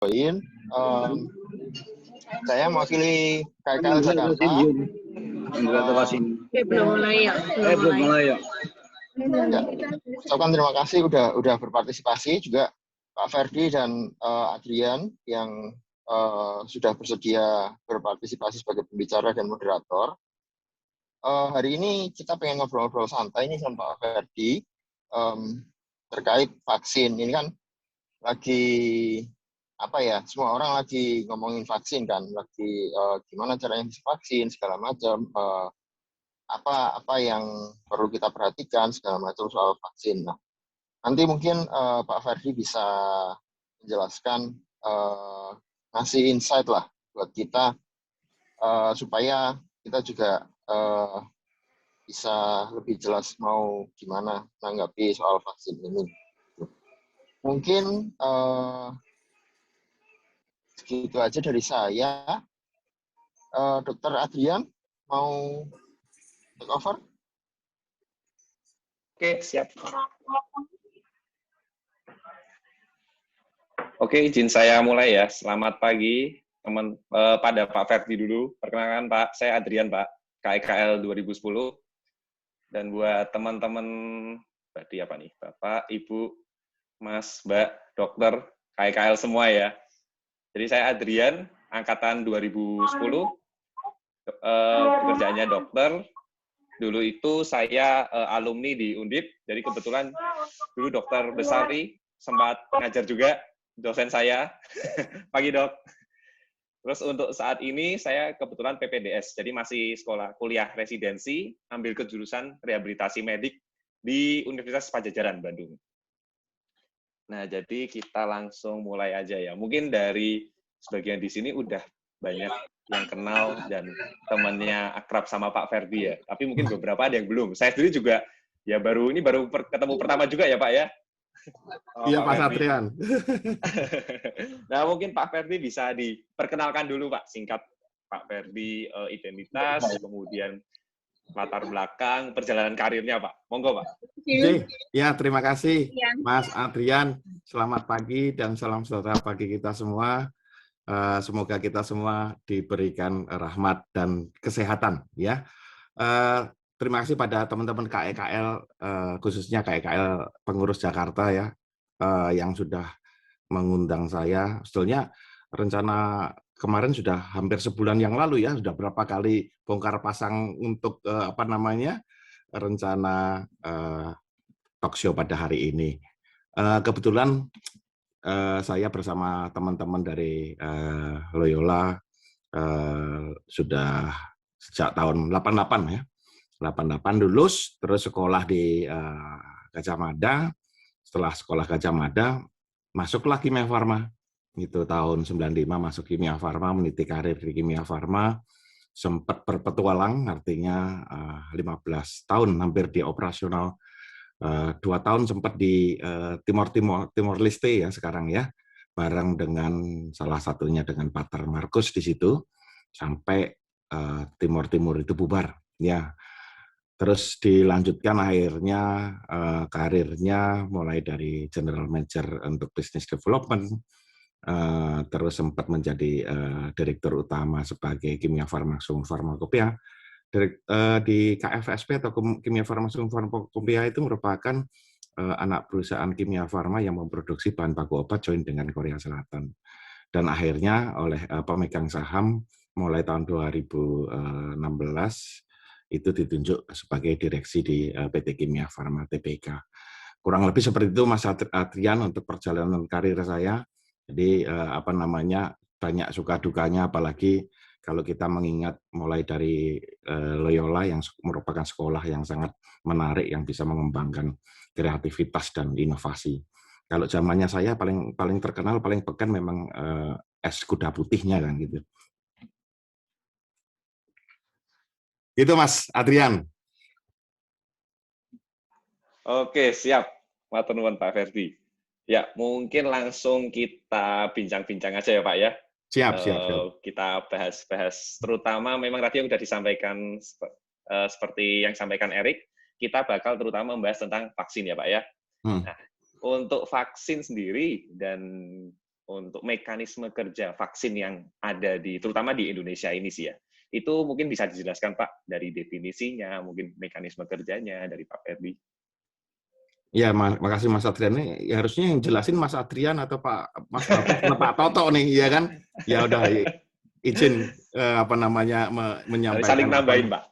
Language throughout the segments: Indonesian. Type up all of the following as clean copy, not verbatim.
Em, saya mewakili KKL Jakarta. Belum mulai ya? Belum mulai ya. Ya, ucapkan terima kasih udah berpartisipasi, juga Pak Ferdi dan Adrian yang sudah bersedia berpartisipasi sebagai pembicara dan moderator. Hari ini kita pengen ngobrol-ngobrol santai nih sama Pak Ferdi terkait vaksin. Ini kan lagi semua orang lagi ngomongin vaksin kan, lagi gimana caranya bisa vaksin segala macam, apa yang perlu kita perhatikan segala macam soal vaksin. Nah, nanti mungkin Pak Ferdi bisa menjelaskan, ngasih insight lah buat kita supaya kita juga bisa lebih jelas mau gimana menanggapi soal vaksin ini. Mungkin segitu aja dari saya. Dokter Adrian mau take over? Oke, siap. Oke, izin saya mulai ya. Selamat pagi, pada Pak Ferdi dulu. Perkenalkan Pak, saya Adrian Pak, KKL 2010. Dan buat teman-teman, tadi apa nih, Bapak, Ibu, Mas, Mbak, Dokter, KKL semua ya. Jadi saya Adrian, angkatan 2010, pekerjaannya dokter. Dulu itu saya alumni di Undip, jadi kebetulan dulu Dokter Besari sempat ngajar juga, dosen saya. Pagi dok. Terus untuk saat ini saya kebetulan PPDS, jadi masih sekolah kuliah residensi, ambil kejurusan rehabilitasi medik di Universitas Padjadjaran, Bandung. Nah, jadi kita langsung mulai aja ya. Mungkin dari sebagian di sini udah banyak yang kenal dan temannya akrab sama Pak Ferdi ya. Tapi mungkin beberapa ada yang belum. Saya sendiri juga ya baru ketemu pertama juga ya Pak ya. Iya Pak Satrian. Nah mungkin Pak Ferdi bisa diperkenalkan dulu Pak, singkat Pak Ferdi, identitas, kemudian latar belakang, perjalanan karirnya Pak. Monggo Pak. Oke, ya terima kasih Mas Adrian. Selamat pagi dan salam sejahtera bagi kita semua. Semoga kita semua diberikan rahmat dan kesehatan ya. Terima kasih pada teman-teman KEKL, khususnya KEKL pengurus Jakarta ya, yang sudah mengundang saya. Sebetulnya rencana kemarin sudah hampir sebulan yang lalu ya, sudah berapa kali bongkar pasang untuk rencana talk show pada hari ini. Kebetulan saya bersama teman-teman dari Loyola sudah sejak tahun 88 ya. 88 lulus, terus sekolah di Gajah Mada. Setelah sekolah Gajah Mada, masuklah Kimia Farma. Itu tahun 95 masuk Kimia Farma, meniti karir di Kimia Farma. Sempat berpetualang, artinya 15 tahun hampir di operasional. 2 tahun sempat di Timor Leste ya sekarang ya, bareng dengan salah satunya dengan Pater Markus di situ, sampai Timor itu bubar ya. Terus dilanjutkan akhirnya karirnya mulai dari General Manager untuk Business Development, terus sempat menjadi Direktur Utama sebagai Kimia Farmakasum Farmakopea. Di KFSP atau Kimia Farmakasum Farmakopea itu merupakan anak perusahaan kimia farma yang memproduksi bahan baku obat joint dengan Korea Selatan. Dan akhirnya oleh pemegang saham mulai tahun 2016 itu ditunjuk sebagai direksi di PT Kimia Farma Tbk. Kurang lebih seperti itu Mas Adrian untuk perjalanan karir saya. Jadi banyak suka dukanya, apalagi kalau kita mengingat mulai dari Loyola yang merupakan sekolah yang sangat menarik, yang bisa mengembangkan kreativitas dan inovasi. Kalau zamannya saya paling terkenal, paling beken memang es kuda putihnya kan gitu. Gitu Mas Adrian. Oke, siap. Matur nuwun Pak Ferdi. Ya, mungkin langsung kita bincang-bincang aja ya Pak ya. Siap. Kita bahas terutama memang tadi yang sudah disampaikan seperti yang disampaikan Erik, kita bakal terutama membahas tentang vaksin ya Pak ya. Nah, untuk vaksin sendiri dan untuk mekanisme kerja vaksin yang ada terutama di Indonesia ini sih ya. Itu mungkin bisa dijelaskan Pak dari definisinya, mungkin mekanisme kerjanya dari Pak Ferdi. Ya, makasih Mas Adrian. Ini harusnya yang jelasin Mas Adrian atau Mas Bapak atau Pak Toto nih, ya kan? Ya udah, izin menyampaikan. Saling nambahin, Pak.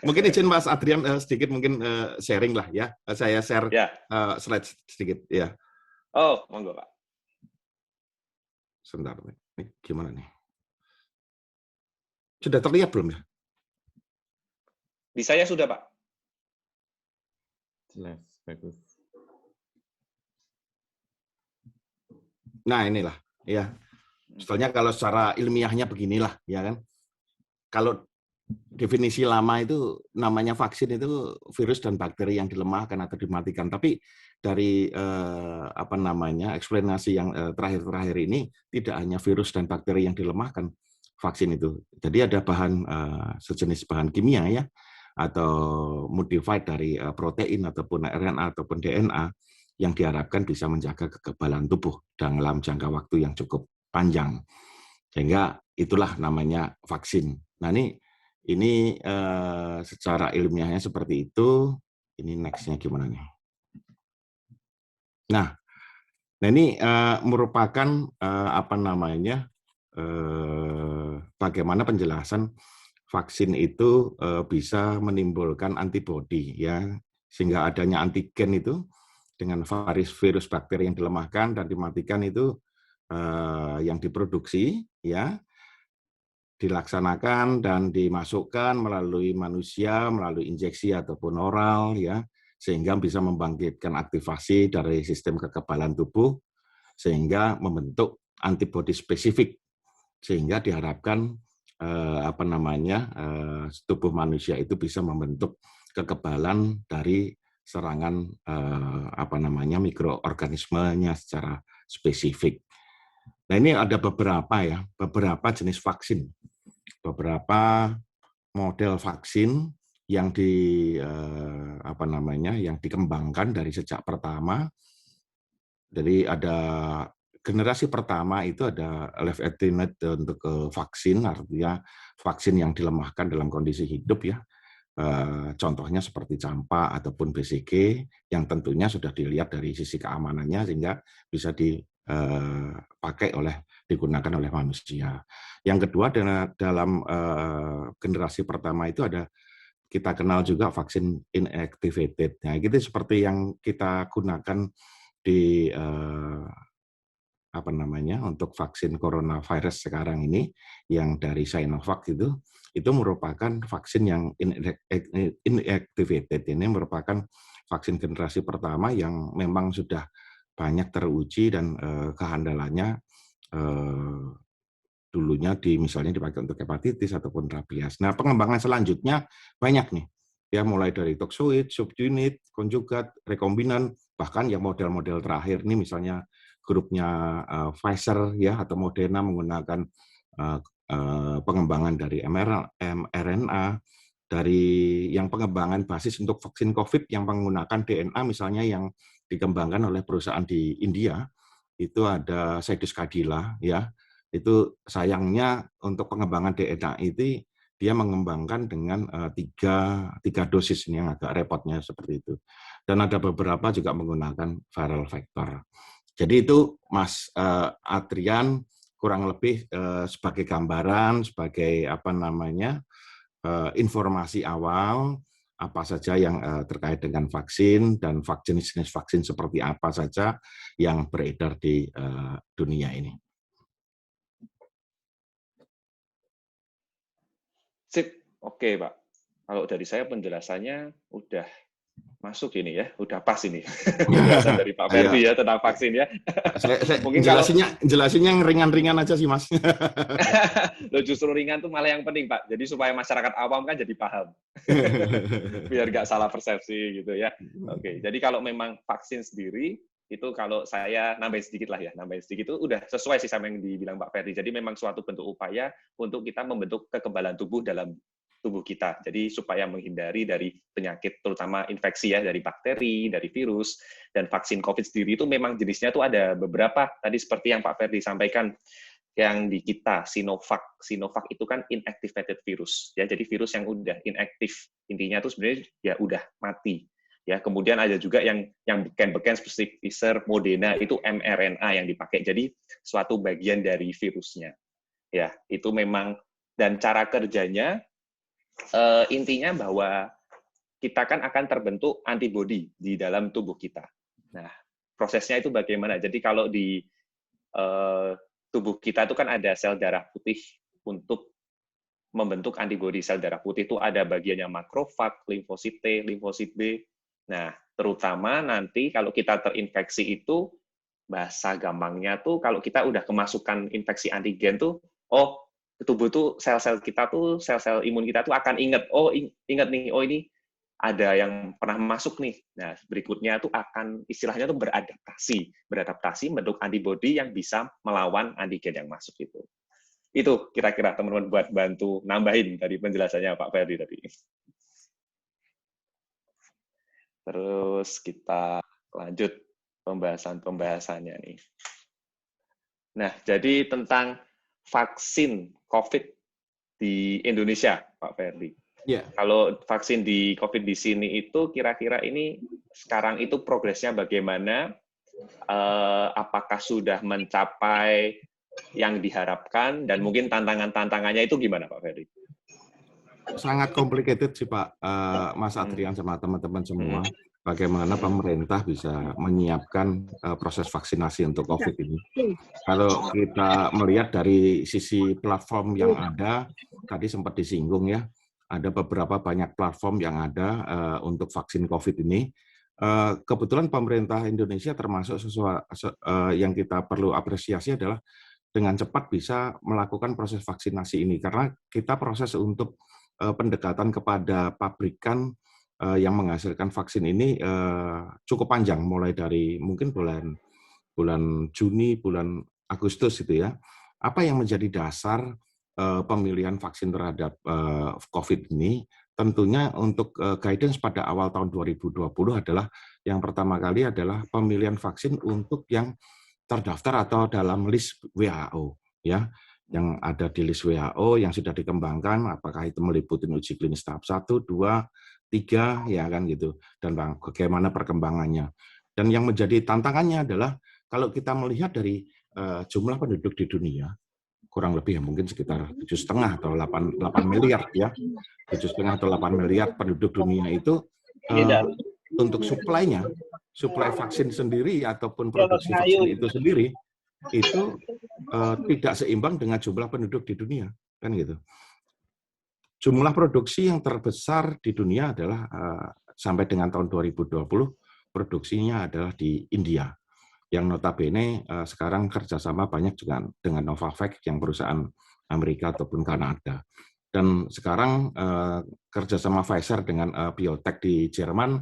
Mungkin izin Mas Adrian sedikit mungkin sharing lah ya. Saya share ya. Slide sedikit ya. Oh, monggo Pak. Sebentar nih, gimana nih? Sudah terlihat belum ya? Di saya sudah Pak. Jelas, bagus. Nah inilah, ya. Sebetulnya kalau secara ilmiahnya beginilah, ya kan? Kalau definisi lama itu namanya vaksin itu virus dan bakteri yang dilemahkan atau dimatikan. Tapi dari eksplanasi yang terakhir-terakhir ini tidak hanya virus dan bakteri yang dilemahkan vaksin itu. Jadi ada bahan sejenis bahan kimia ya, atau modified dari protein ataupun RNA ataupun DNA yang diharapkan bisa menjaga kekebalan tubuh dalam jangka waktu yang cukup panjang. Sehingga itulah namanya vaksin. Nah ini secara ilmiahnya seperti itu. Ini next-nya gimana nih? Nah ini merupakan bagaimana penjelasan vaksin itu bisa menimbulkan antibodi ya, sehingga adanya antigen itu dengan virus bakteri yang dilemahkan dan dimatikan itu yang diproduksi ya, dilaksanakan dan dimasukkan melalui manusia melalui injeksi ataupun oral ya, sehingga bisa membangkitkan aktivasi dari sistem kekebalan tubuh sehingga membentuk antibodi spesifik, sehingga diharapkan tubuh manusia itu bisa membentuk kekebalan dari serangan mikroorganismenya secara spesifik. Nah ini ada beberapa jenis vaksin, beberapa model vaksin yang yang dikembangkan dari sejak pertama. Jadi ada generasi pertama itu ada live attenuated untuk vaksin, artinya vaksin yang dilemahkan dalam kondisi hidup ya. Contohnya seperti campak ataupun BCG yang tentunya sudah dilihat dari sisi keamanannya sehingga bisa digunakan oleh manusia. Yang kedua dalam generasi pertama itu ada kita kenal juga vaksin inactivated. Nah, itu seperti yang kita gunakan di untuk vaksin coronavirus sekarang ini yang dari Sinovac itu merupakan vaksin yang inactivated. Ini merupakan vaksin generasi pertama yang memang sudah banyak teruji dan kehandalannya dulunya misalnya dipakai untuk hepatitis ataupun rabies. Nah, pengembangan selanjutnya banyak nih. Ya, mulai dari toxoid, subunit, konjugat, rekombinan, bahkan yang model-model terakhir nih misalnya grupnya Pfizer ya atau Moderna menggunakan pengembangan dari mRNA, dari yang pengembangan basis untuk vaksin COVID yang menggunakan DNA misalnya yang dikembangkan oleh perusahaan di India, itu ada Zydus Cadila ya. Itu sayangnya untuk pengembangan DNA itu dia mengembangkan dengan tiga dosis, ini yang agak repotnya seperti itu. Dan ada beberapa juga menggunakan viral vector. Jadi itu Mas Adrian kurang lebih sebagai gambaran, sebagai informasi awal apa saja yang terkait dengan vaksin dan jenis-jenis vaksin seperti apa saja yang beredar di dunia ini. Sip, oke Pak. Kalau dari saya penjelasannya udah masuk ini ya, udah pas ini penjelasan dari Pak Ferdi ya tentang vaksin ya. Saya mungkin jelasinnya yang ringan-ringan aja sih Mas. Loh, justru ringan tuh malah yang penting Pak. Jadi supaya masyarakat awam kan jadi paham, biar nggak salah persepsi gitu ya. Oke, jadi kalau memang vaksin sendiri itu kalau saya nambahin sedikit itu udah sesuai sih sama yang dibilang Pak Ferdi. Jadi memang suatu bentuk upaya untuk kita membentuk kekebalan tubuh dalam tubuh kita. Jadi supaya menghindari dari penyakit, terutama infeksi ya, dari bakteri, dari virus, dan vaksin COVID sendiri itu memang jenisnya tuh ada beberapa. Tadi seperti yang Pak Ferdi sampaikan, yang di kita, Sinovac. Sinovac itu kan inactivated virus. Ya, jadi virus yang udah inaktif. Intinya tuh sebenarnya ya udah mati. Ya, kemudian ada juga yang beken-beken seperti Pfizer, Moderna, itu mRNA yang dipakai. Jadi suatu bagian dari virusnya. Ya, itu memang, dan cara kerjanya intinya bahwa kita kan akan terbentuk antibodi di dalam tubuh kita. Nah, prosesnya itu bagaimana? Jadi kalau di tubuh kita itu kan ada sel darah putih untuk membentuk antibodi. Sel darah putih itu ada bagiannya makrofag, limfosit T, limfosit B. Nah, terutama nanti kalau kita terinfeksi itu, bahasa gampangnya tuh kalau kita udah kemasukan infeksi antigen tuh, oh, tubuh tuh sel-sel kita tuh, sel-sel imun kita tuh akan ingat, oh ingat nih, oh ini ada yang pernah masuk nih. Nah, berikutnya tuh akan istilahnya tuh beradaptasi membentuk antibodi yang bisa melawan antigen yang masuk itu. Itu kira-kira teman-teman buat bantu nambahin dari penjelasannya Pak Ferdi tadi. Terus kita lanjut pembahasannya nih. Nah, jadi tentang vaksin COVID di Indonesia, Pak Ferdi. Yeah. Kalau vaksin di COVID di sini itu kira-kira ini sekarang itu progresnya bagaimana? Apakah sudah mencapai yang diharapkan dan mungkin tantangannya itu gimana, Pak Ferdi? Sangat complicated sih Pak, Mas Adrian sama teman-teman semua. Bagaimana pemerintah bisa menyiapkan proses vaksinasi untuk COVID ini. Kalau kita melihat dari sisi platform yang ada, tadi sempat disinggung ya, ada beberapa banyak platform yang ada untuk vaksin COVID ini. Kebetulan pemerintah Indonesia termasuk yang kita perlu apresiasi adalah dengan cepat bisa melakukan proses vaksinasi ini. Karena kita proses untuk pendekatan kepada pabrikan yang menghasilkan vaksin ini cukup panjang, mulai dari mungkin bulan Juni, bulan Agustus itu ya. Apa yang menjadi dasar pemilihan vaksin terhadap COVID ini? Tentunya untuk guidance pada awal tahun 2020 adalah yang pertama kali adalah pemilihan vaksin untuk yang terdaftar atau dalam list WHO ya. Yang ada di list WHO yang sudah dikembangkan, apakah itu meliputi uji klinis tahap 1, 2, 3, ya kan gitu, dan bagaimana perkembangannya. Dan yang menjadi tantangannya adalah kalau kita melihat dari jumlah penduduk di dunia, kurang lebih ya mungkin sekitar 7,5 atau 8 miliar ya, 7,5 atau 8 miliar penduduk dunia itu untuk supply vaksin sendiri ataupun produksi vaksin itu sendiri itu tidak seimbang dengan jumlah penduduk di dunia, kan gitu. Jumlah produksi yang terbesar di dunia adalah sampai dengan tahun 2020 produksinya adalah di India, yang notabene sekarang kerjasama banyak juga dengan Novavax yang perusahaan Amerika ataupun Kanada. Dan sekarang kerjasama Pfizer dengan biotech di Jerman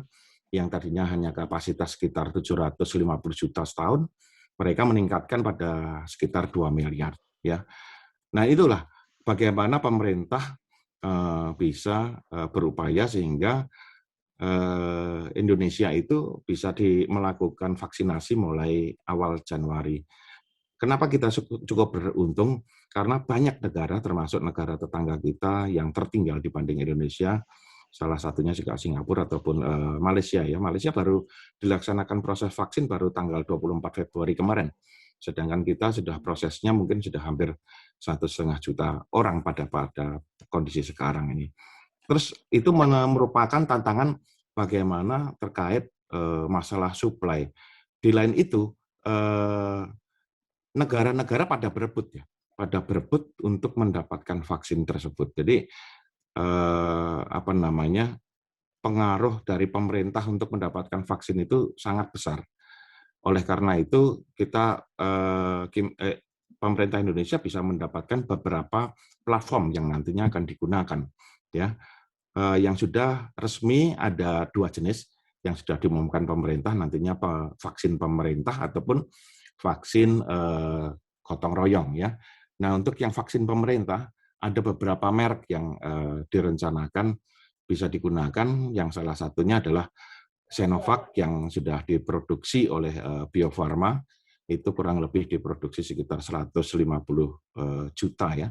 yang tadinya hanya kapasitas sekitar 750 juta setahun, mereka meningkatkan pada sekitar 2 miliar. Ya. Nah itulah bagaimana pemerintah bisa berupaya sehingga Indonesia itu bisa melakukan vaksinasi mulai awal Januari. Kenapa kita cukup beruntung? Karena banyak negara, termasuk negara tetangga kita yang tertinggal dibanding Indonesia, salah satunya juga Singapura ataupun Malaysia. Ya, Malaysia baru dilaksanakan proses vaksin baru tanggal 24 Februari kemarin. Sedangkan kita sudah prosesnya mungkin sudah hampir 1,5 juta orang pada kondisi sekarang ini. Terus itu merupakan tantangan bagaimana terkait masalah supply. Di lain itu negara-negara pada berebut untuk mendapatkan vaksin tersebut. Jadi pengaruh dari pemerintah untuk mendapatkan vaksin itu sangat besar. Oleh karena itu kita pemerintah Indonesia bisa mendapatkan beberapa platform yang nantinya akan digunakan. Ya, yang sudah resmi ada 2 jenis yang sudah diumumkan pemerintah, nantinya vaksin pemerintah ataupun vaksin gotong royong ya. Nah, untuk yang vaksin pemerintah ada beberapa merek yang direncanakan bisa digunakan, yang salah satunya adalah Sinovac yang sudah diproduksi oleh Bio Farma, itu kurang lebih diproduksi sekitar 150 juta ya,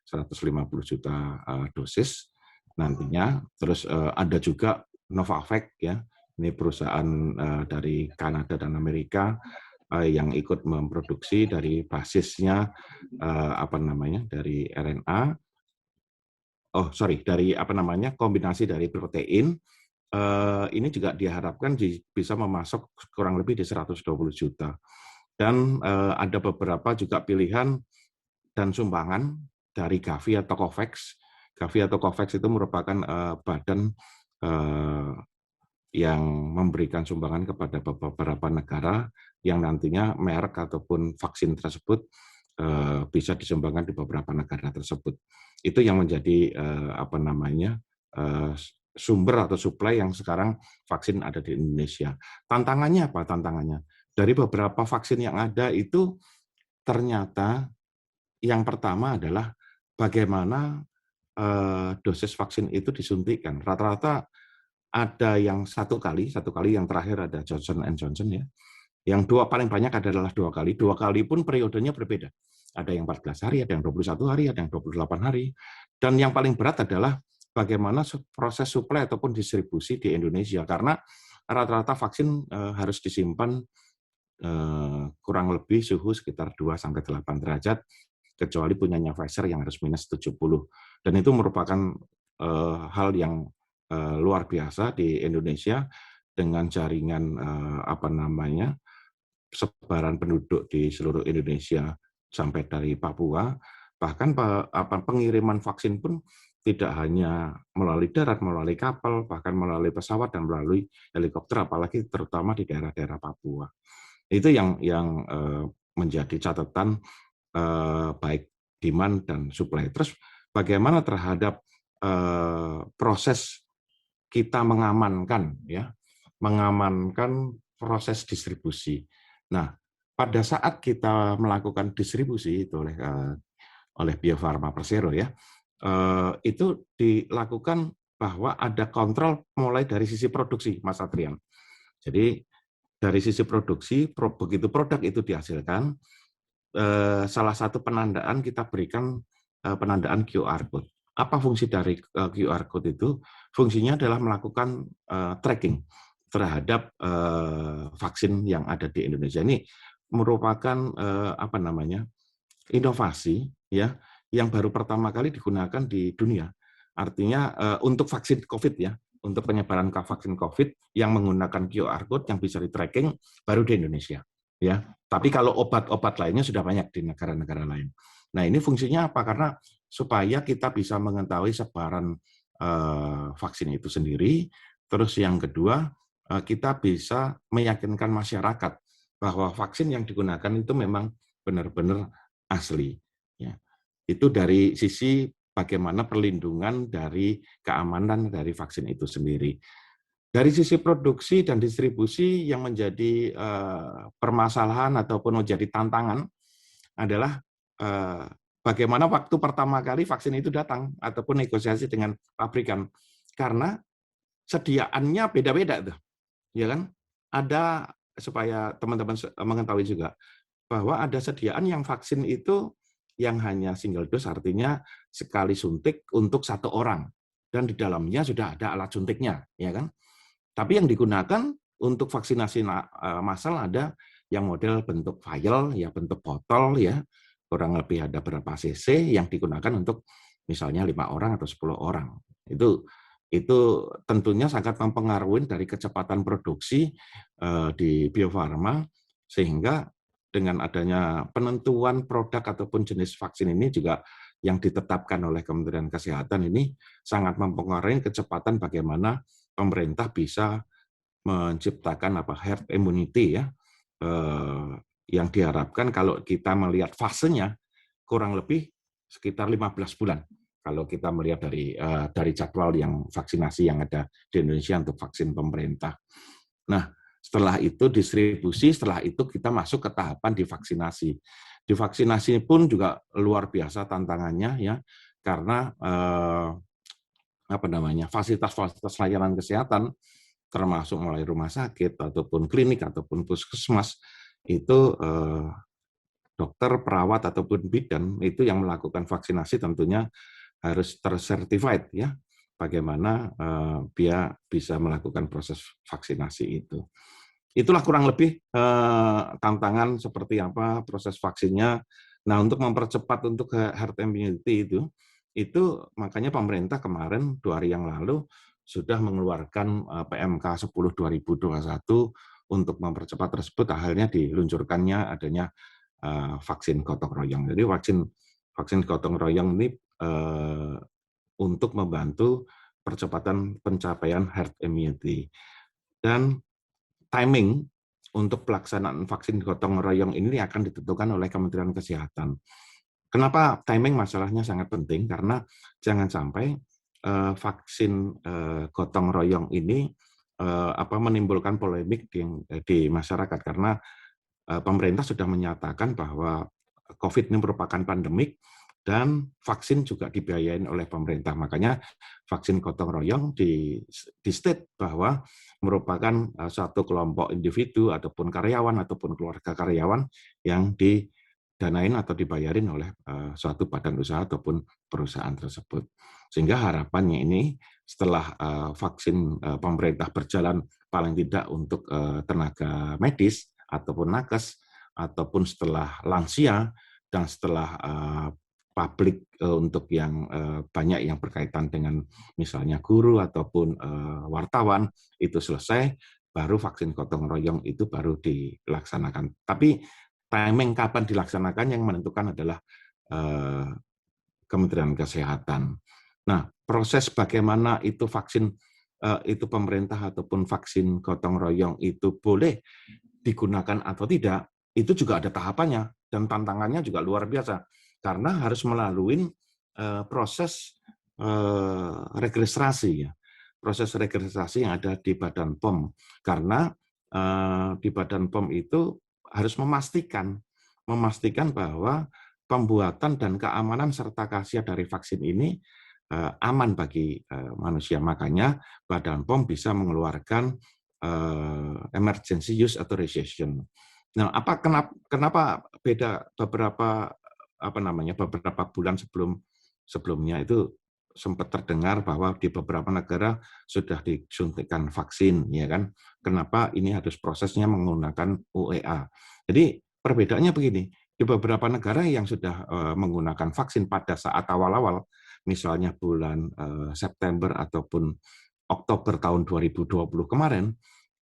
150 juta dosis nantinya. Terus ada juga Novavax ya, ini perusahaan dari Kanada dan Amerika yang ikut memproduksi dari basisnya dari RNA, dari kombinasi dari protein. Ini juga diharapkan bisa memasok kurang lebih di 120 juta. Dan ada beberapa juga pilihan dan sumbangan dari Gavi atau COVAX. Gavi atau COVAX itu merupakan badan yang memberikan sumbangan kepada beberapa negara yang nantinya merek ataupun vaksin tersebut bisa disumbangkan di beberapa negara tersebut. Itu yang menjadi sumber atau suplai yang sekarang vaksin ada di Indonesia. Tantangannya apa? Tantangannya dari beberapa vaksin yang ada itu ternyata yang pertama adalah bagaimana dosis vaksin itu disuntikkan. Rata-rata ada yang satu kali yang terakhir ada Johnson & Johnson ya. Yang paling banyak adalah 2 kali. 2 kali pun periodenya berbeda. Ada yang 14 hari, ada yang 21 hari, ada yang 28 hari. Dan yang paling berat adalah bagaimana proses suplai ataupun distribusi di Indonesia. Karena rata-rata vaksin harus disimpan kurang lebih suhu sekitar 2-8 derajat, kecuali punyanya Pfizer yang harus minus 70. Dan itu merupakan hal yang luar biasa di Indonesia dengan jaringan sebaran penduduk di seluruh Indonesia sampai dari Papua. Bahkan pengiriman vaksin pun tidak hanya melalui darat, melalui kapal, bahkan melalui pesawat dan melalui helikopter, apalagi terutama di daerah-daerah Papua. Itu yang menjadi catatan baik demand dan supply. Terus bagaimana terhadap proses kita mengamankan proses distribusi. Nah, pada saat kita melakukan distribusi itu oleh Bio Farma Persero ya, itu dilakukan bahwa ada kontrol mulai dari sisi produksi, Mas Adrian. Jadi dari sisi produksi, begitu produk itu dihasilkan, salah satu penandaan kita berikan penandaan QR code. Apa fungsi dari QR code itu? Fungsinya adalah melakukan tracking terhadap vaksin yang ada di Indonesia. Ini merupakan inovasi ya yang baru pertama kali digunakan di dunia. Artinya untuk vaksin COVID ya, untuk penyebaran vaksin COVID yang menggunakan QR code yang bisa di-tracking baru di Indonesia ya. Tapi kalau obat-obat lainnya sudah banyak di negara-negara lain. Nah, ini fungsinya apa? Karena supaya kita bisa mengetahui sebaran vaksin itu sendiri. Terus yang kedua, kita bisa meyakinkan masyarakat bahwa vaksin yang digunakan itu memang benar-benar asli. Ya. Itu dari sisi bagaimana perlindungan dari keamanan dari vaksin itu sendiri. Dari sisi produksi dan distribusi yang menjadi permasalahan ataupun menjadi tantangan adalah bagaimana waktu pertama kali vaksin itu datang ataupun negosiasi dengan pabrikan, karena sediaannya beda-beda tuh, ya kan? Ada, supaya teman-teman mengetahui juga bahwa ada sediaan yang vaksin itu yang hanya single dose, artinya sekali suntik untuk 1 orang dan di dalamnya sudah ada alat suntiknya, ya kan? Tapi yang digunakan untuk vaksinasi massal ada yang model bentuk vial, ya bentuk botol, ya kurang lebih ada berapa cc yang digunakan untuk misalnya 5 orang atau 10 orang. Itu tentunya sangat mempengaruhi dari kecepatan produksi di Bio Farma, sehingga dengan adanya penentuan produk ataupun jenis vaksin ini juga yang ditetapkan oleh Kementerian Kesehatan ini sangat mempengaruhi kecepatan bagaimana pemerintah bisa menciptakan herd immunity ya, yang diharapkan kalau kita melihat fasenya kurang lebih sekitar 15 bulan kalau kita melihat dari jadwal yang vaksinasi yang ada di Indonesia untuk vaksin pemerintah. Nah, setelah itu distribusi, setelah itu kita masuk ke tahapan divaksinasi. Divaksinasi pun juga luar biasa tantangannya ya. karena fasilitas-fasilitas layanan kesehatan termasuk mulai rumah sakit ataupun klinik ataupun puskesmas itu dokter, perawat ataupun bidan itu yang melakukan vaksinasi tentunya harus tersertified ya, bagaimana dia bisa melakukan proses vaksinasi itu. Itulah kurang lebih tantangan seperti apa proses vaksinnya. Nah, untuk mempercepat untuk herd immunity itu makanya pemerintah kemarin 2 hari yang lalu sudah mengeluarkan PMK 10 2021 untuk mempercepat tersebut, akhirnya diluncurkannya adanya vaksin gotong royong. Jadi vaksin gotong royong ini untuk membantu percepatan pencapaian herd immunity. Dan timing untuk pelaksanaan vaksin gotong royong ini akan ditentukan oleh Kementerian Kesehatan. Kenapa timing masalahnya sangat penting? Karena jangan sampai vaksin gotong royong ini menimbulkan polemik di masyarakat, karena pemerintah sudah menyatakan bahwa COVID ini merupakan pandemik dan vaksin juga dibiayain oleh pemerintah. Makanya vaksin gotong royong di state bahwa merupakan satu kelompok individu ataupun karyawan ataupun keluarga karyawan yang didanain atau dibayarin oleh suatu badan usaha ataupun perusahaan tersebut. Sehingga harapannya ini setelah vaksin pemerintah berjalan paling tidak untuk tenaga medis ataupun nakes, ataupun setelah lansia, dan setelah publik untuk yang banyak yang berkaitan dengan misalnya guru ataupun wartawan, itu selesai, baru vaksin gotong royong itu baru dilaksanakan. Tapi timing kapan dilaksanakan yang menentukan adalah Kementerian Kesehatan. Nah, proses bagaimana itu vaksin itu pemerintah ataupun vaksin gotong royong itu boleh digunakan atau tidak, itu juga ada tahapannya dan tantangannya juga luar biasa karena harus melalui proses registrasi ya, proses registrasi yang ada di Badan POM, karena di Badan POM itu harus memastikan bahwa pembuatan dan keamanan serta khasiat dari vaksin ini aman bagi manusia. Makanya Badan POM bisa mengeluarkan emergency use authorization. Nah, kenapa beda beberapa bulan sebelumnya itu sempat terdengar bahwa di beberapa negara sudah disuntikan vaksin, ya kan? Kenapa ini harus prosesnya menggunakan UEA? Jadi perbedaannya begini, di beberapa negara yang sudah menggunakan vaksin pada saat awal-awal, misalnya bulan September ataupun Oktober tahun 2020 kemarin,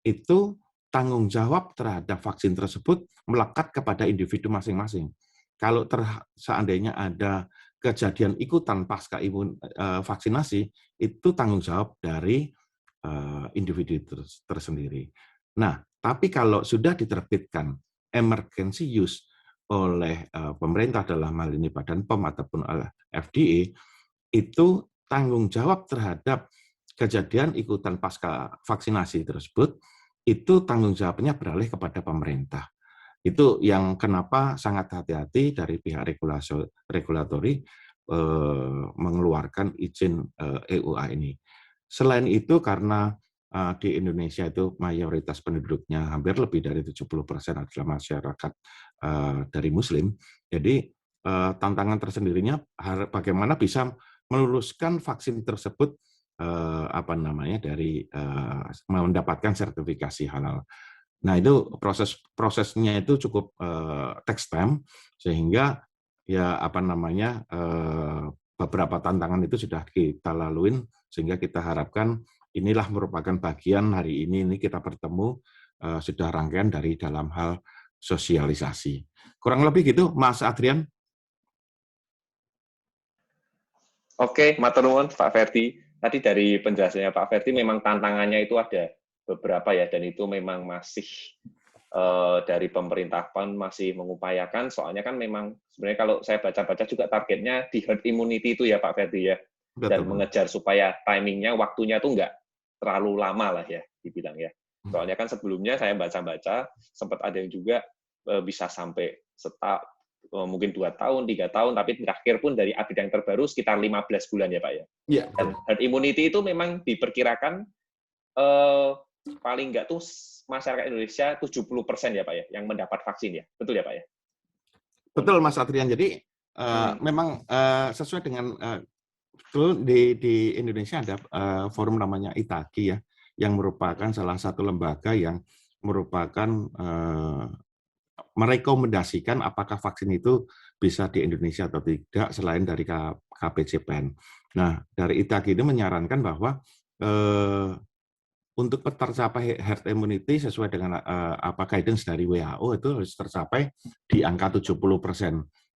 itu tanggung jawab terhadap vaksin tersebut melekat kepada individu masing-masing. Kalau seandainya ada kejadian ikutan pasca vaksinasi, itu tanggung jawab dari individu tersendiri. Nah, tapi kalau sudah diterbitkan emergency use oleh pemerintah dalam hal ini Badan POM ataupun oleh FDA, itu tanggung jawab terhadap kejadian ikutan pasca vaksinasi tersebut, itu tanggung jawabnya beralih kepada pemerintah. Itu yang kenapa sangat hati-hati dari pihak regulatori mengeluarkan izin EUA ini. Selain itu karena di Indonesia itu mayoritas penduduknya hampir lebih dari 70% adalah masyarakat dari Muslim, jadi tantangan tersendirinya bagaimana bisa meluluskan vaksin tersebut dari mendapatkan sertifikasi halal. Nah, itu prosesnya itu cukup takes time, sehingga ya beberapa tantangan itu sudah kita laluin, sehingga kita harapkan inilah merupakan bagian hari ini kita bertemu sudah rangkaian dari dalam hal sosialisasi. Kurang lebih gitu, Mas Adrian. Oke, matur nuwun Pak Ferdi. Tadi dari penjelasannya Pak Ferdi memang tantangannya itu ada beberapa ya, dan itu memang masih dari pemerintah POM masih mengupayakan, soalnya kan memang sebenarnya kalau saya baca-baca juga targetnya di herd immunity itu ya Pak Ferdi ya, dan mengejar supaya timingnya, waktunya itu nggak terlalu lama lah ya dibilang ya. Soalnya kan sebelumnya saya baca-baca sempat ada yang juga bisa sampai mungkin 2 tahun, 3 tahun, tapi terakhir pun dari update yang terbaru sekitar 15 bulan ya Pak ya. Iya. Dan herd immunity itu memang diperkirakan paling nggak tuh masyarakat Indonesia 70% ya Pak ya, yang mendapat vaksin ya. Betul ya Pak ya? Betul Mas Adrian. Jadi memang sesuai dengan betul di Indonesia ada forum namanya ITAGI ya, yang merupakan salah satu lembaga yang merupakan merekomendasikan apakah vaksin itu bisa di Indonesia atau tidak selain dari KPCPEN. Nah, dari ITAGI ini menyarankan bahwa untuk tercapai herd immunity sesuai dengan apa guidance dari WHO itu harus tercapai di angka 70%.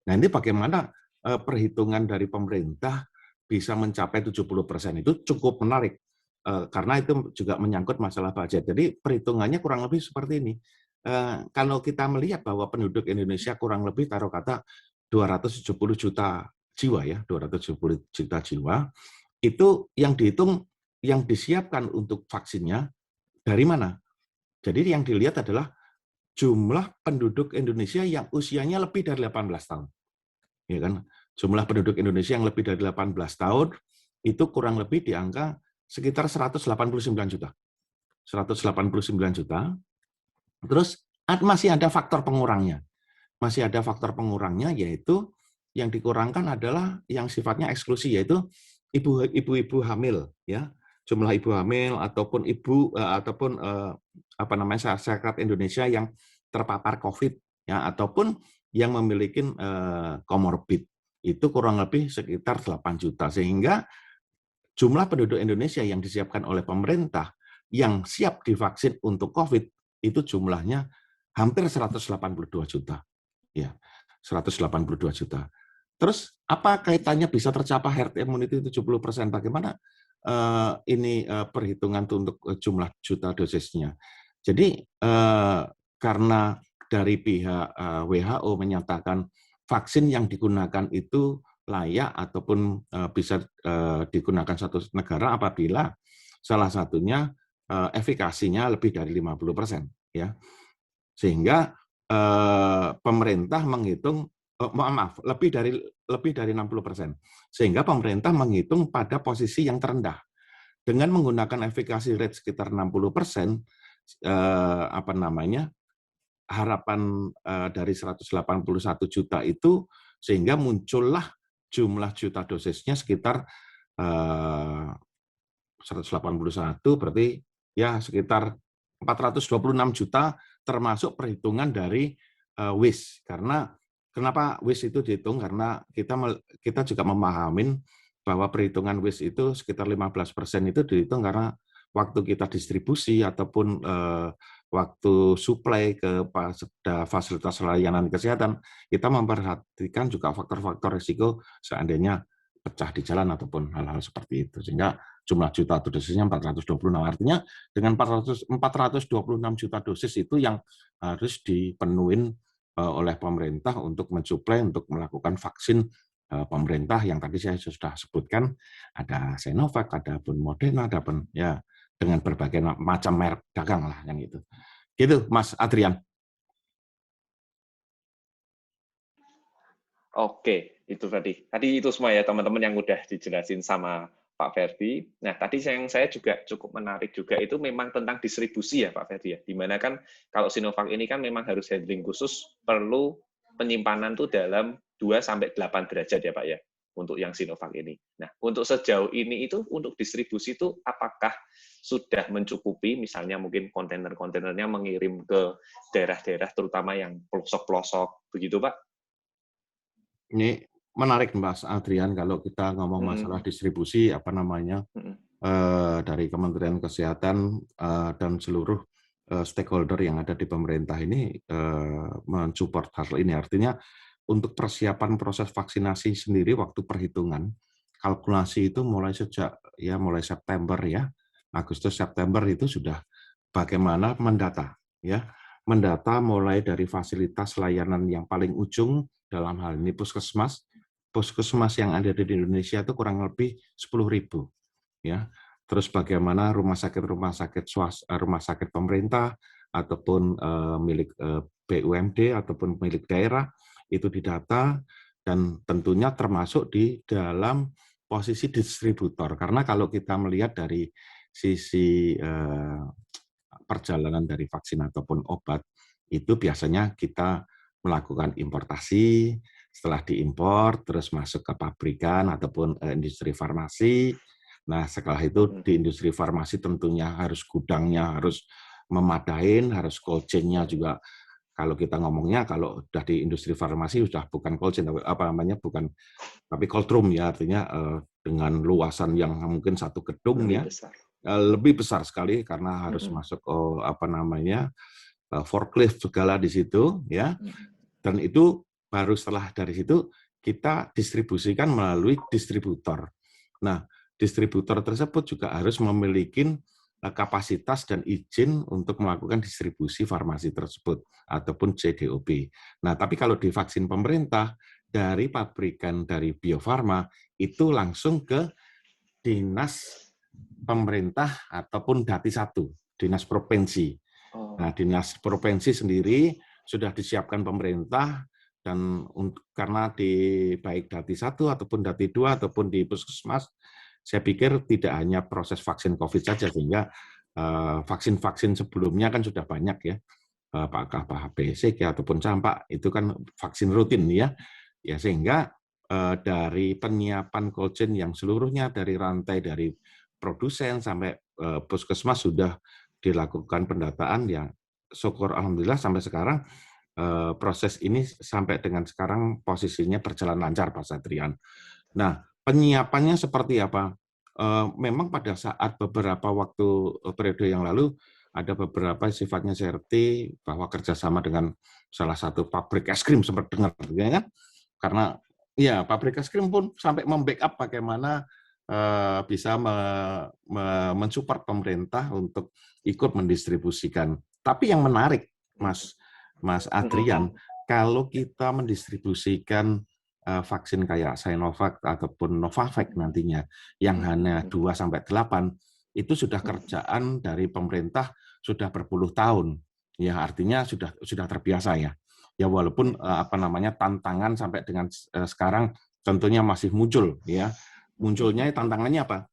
Nah, ini bagaimana perhitungan dari pemerintah bisa mencapai 70% itu cukup menarik karena itu juga menyangkut masalah budget. Jadi perhitungannya kurang lebih seperti ini. Kalau kita melihat bahwa penduduk Indonesia kurang lebih taruh kata 270 juta jiwa ya, 270 juta jiwa, itu yang dihitung yang disiapkan untuk vaksinnya dari mana? Jadi yang dilihat adalah jumlah penduduk Indonesia yang usianya lebih dari 18 tahun. Ya kan? Jumlah penduduk Indonesia yang lebih dari 18 tahun itu kurang lebih di angka sekitar 189 juta. 189 juta. Terus masih ada faktor pengurangnya. Masih ada faktor pengurangnya yaitu yang dikurangkan adalah yang sifatnya eksklusi yaitu ibu-ibu hamil ya. Jumlah ibu hamil ataupun masyarakat Indonesia yang terpapar COVID ya ataupun yang memiliki komorbid itu kurang lebih sekitar 8 juta sehingga jumlah penduduk Indonesia yang disiapkan oleh pemerintah yang siap divaksin untuk COVID itu jumlahnya hampir 182 juta. Ya, 182 juta. Terus apa kaitannya bisa tercapai herd immunity 70%? Bagaimana ini perhitungan untuk jumlah juta dosisnya. Jadi karena dari pihak WHO menyatakan vaksin yang digunakan itu layak ataupun bisa digunakan satu negara apabila salah satunya efikasinya lebih dari 50%, ya. Sehingga pemerintah menghitung lebih dari 60%. Sehingga pemerintah menghitung pada posisi yang terendah. Dengan menggunakan efikasi rate sekitar 60%, harapan dari 181 juta itu sehingga muncullah jumlah juta dosisnya sekitar 181 berarti ya sekitar 426 juta termasuk perhitungan dari WIS. Karena kenapa WIS itu dihitung? Karena kita juga memahamin bahwa perhitungan WIS itu sekitar 15% itu dihitung karena waktu kita distribusi ataupun waktu supply ke fasilitas layanan kesehatan, kita memperhatikan juga faktor-faktor risiko seandainya pecah di jalan ataupun hal-hal seperti itu. Sehingga jumlah juta dosisnya 426. Artinya dengan 426 juta dosis itu yang harus dipenuhin oleh pemerintah untuk mensuplai, untuk melakukan vaksin pemerintah yang tadi saya sudah sebutkan, ada Sinovac, ada pun Moderna, ada pun ya dengan berbagai macam merek dagang lah yang itu. Gitu, Mas Adrian. Oke, itu tadi. Tadi itu semua ya teman-teman yang udah dijelasin sama Pak Ferdi. Nah, tadi yang saya juga cukup menarik juga itu memang tentang distribusi ya Pak Ferdi ya. Dimana kan kalau Sinovac ini kan memang harus handling khusus, perlu penyimpanan tuh dalam 2-8 derajat ya Pak ya, untuk yang Sinovac ini. Nah, untuk sejauh ini itu untuk distribusi itu apakah sudah mencukupi, misalnya mungkin kontainer-kontainernya mengirim ke daerah-daerah terutama yang pelosok-pelosok, begitu Pak? Ini menarik Mas Adrian kalau kita ngomong masalah distribusi dari Kementerian Kesehatan dan seluruh stakeholder yang ada di pemerintah ini mensupport hal ini. Artinya untuk persiapan proses vaksinasi sendiri waktu perhitungan kalkulasi itu mulai September ya, Agustus September itu sudah bagaimana mendata ya. Mendata mulai dari fasilitas layanan yang paling ujung dalam hal ini puskesmas yang ada di Indonesia itu kurang lebih 10.000 ya. Terus bagaimana rumah sakit pemerintah ataupun milik BUMD ataupun milik daerah itu didata, dan tentunya termasuk di dalam posisi distributor. Karena kalau kita melihat dari sisi perjalanan dari vaksin ataupun obat, itu biasanya kita melakukan importasi, setelah diimpor, terus masuk ke pabrikan ataupun industri farmasi. Nah, setelah itu di industri farmasi tentunya harus gudangnya harus memadai, harus cold chain-nya juga. Kalau kita ngomongnya, kalau sudah di industri farmasi sudah bukan cold chain, apa namanya, bukan, tapi cold room ya, artinya dengan luasan yang mungkin satu gedung ya, lebih besar sekali karena harus masuk apa namanya, forklift segala di situ ya. Dan itu baru setelah dari situ kita distribusikan melalui distributor. Nah, distributor tersebut juga harus memiliki kapasitas dan izin untuk melakukan distribusi farmasi tersebut ataupun CDOB. Nah, tapi kalau di vaksin pemerintah dari pabrikan dari Bio Farma itu langsung ke dinas pemerintah ataupun Dati 1, dinas provinsi. Nah, dinas provinsi sendiri sudah disiapkan pemerintah, dan karena di baik Dati 1 ataupun Dati 2 ataupun di puskesmas, saya pikir tidak hanya proses vaksin COVID saja, sehingga vaksin-vaksin sebelumnya kan sudah banyak ya, apakah BCG ataupun campak, itu kan vaksin rutin ya, sehingga dari penyiapan cold chain yang seluruhnya dari rantai dari produsen sampai puskesmas sudah dilakukan pendataan ya, syukur alhamdulillah sampai sekarang proses ini sampai dengan sekarang posisinya berjalan lancar, Pak Satrian. Nah, penyiapannya seperti apa? Memang pada saat beberapa waktu periode yang lalu ada beberapa sifatnya CRT bahwa kerjasama dengan salah satu pabrik es krim, sempat dengar ya kan? Karena ya pabrik es krim pun sampai membackup bagaimana bisa mensupport pemerintah untuk ikut mendistribusikan. Tapi yang menarik, Mas Adrian, kalau kita mendistribusikan vaksin kayak Sinovac ataupun Novavax nantinya yang hanya 2-8, itu sudah kerjaan dari pemerintah sudah berpuluh tahun. Ya, artinya sudah terbiasa ya. Ya walaupun apa namanya tantangan sampai dengan sekarang tentunya masih muncul ya. Munculnya tantangannya apa?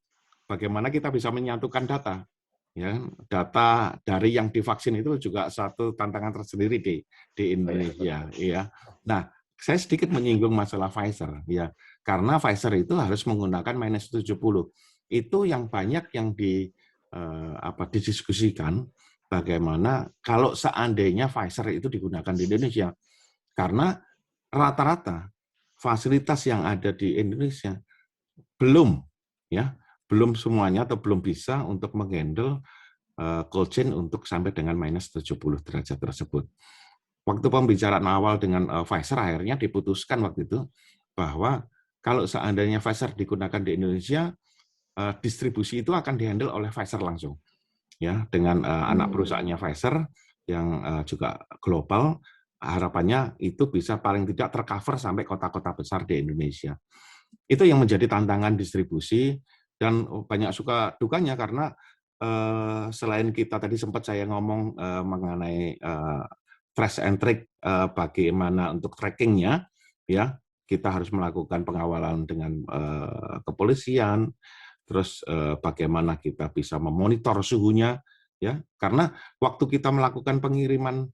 Bagaimana kita bisa menyatukan data? Ya, data dari yang divaksin itu juga satu tantangan tersendiri di Indonesia. Ya, nah saya sedikit menyinggung masalah Pfizer, ya, karena Pfizer itu harus menggunakan -70. Itu yang banyak yang didiskusikan. Bagaimana kalau seandainya Pfizer itu digunakan di Indonesia, karena rata-rata fasilitas yang ada di Indonesia belum semuanya atau belum bisa untuk menghandle cold chain untuk sampai dengan -70 derajat tersebut. Waktu pembicaraan awal dengan Pfizer akhirnya diputuskan waktu itu bahwa kalau seandainya Pfizer digunakan di Indonesia, distribusi itu akan dihandle oleh Pfizer langsung, ya, dengan anak perusahaannya Pfizer yang juga global. Harapannya itu bisa paling tidak tercover sampai kota-kota besar di Indonesia. Itu yang menjadi tantangan distribusi, dan banyak suka dukanya karena selain kita tadi sempat saya ngomong mengenai trace and track, bagaimana untuk trackingnya, ya kita harus melakukan pengawalan dengan kepolisian, terus bagaimana kita bisa memonitor suhunya, ya karena waktu kita melakukan pengiriman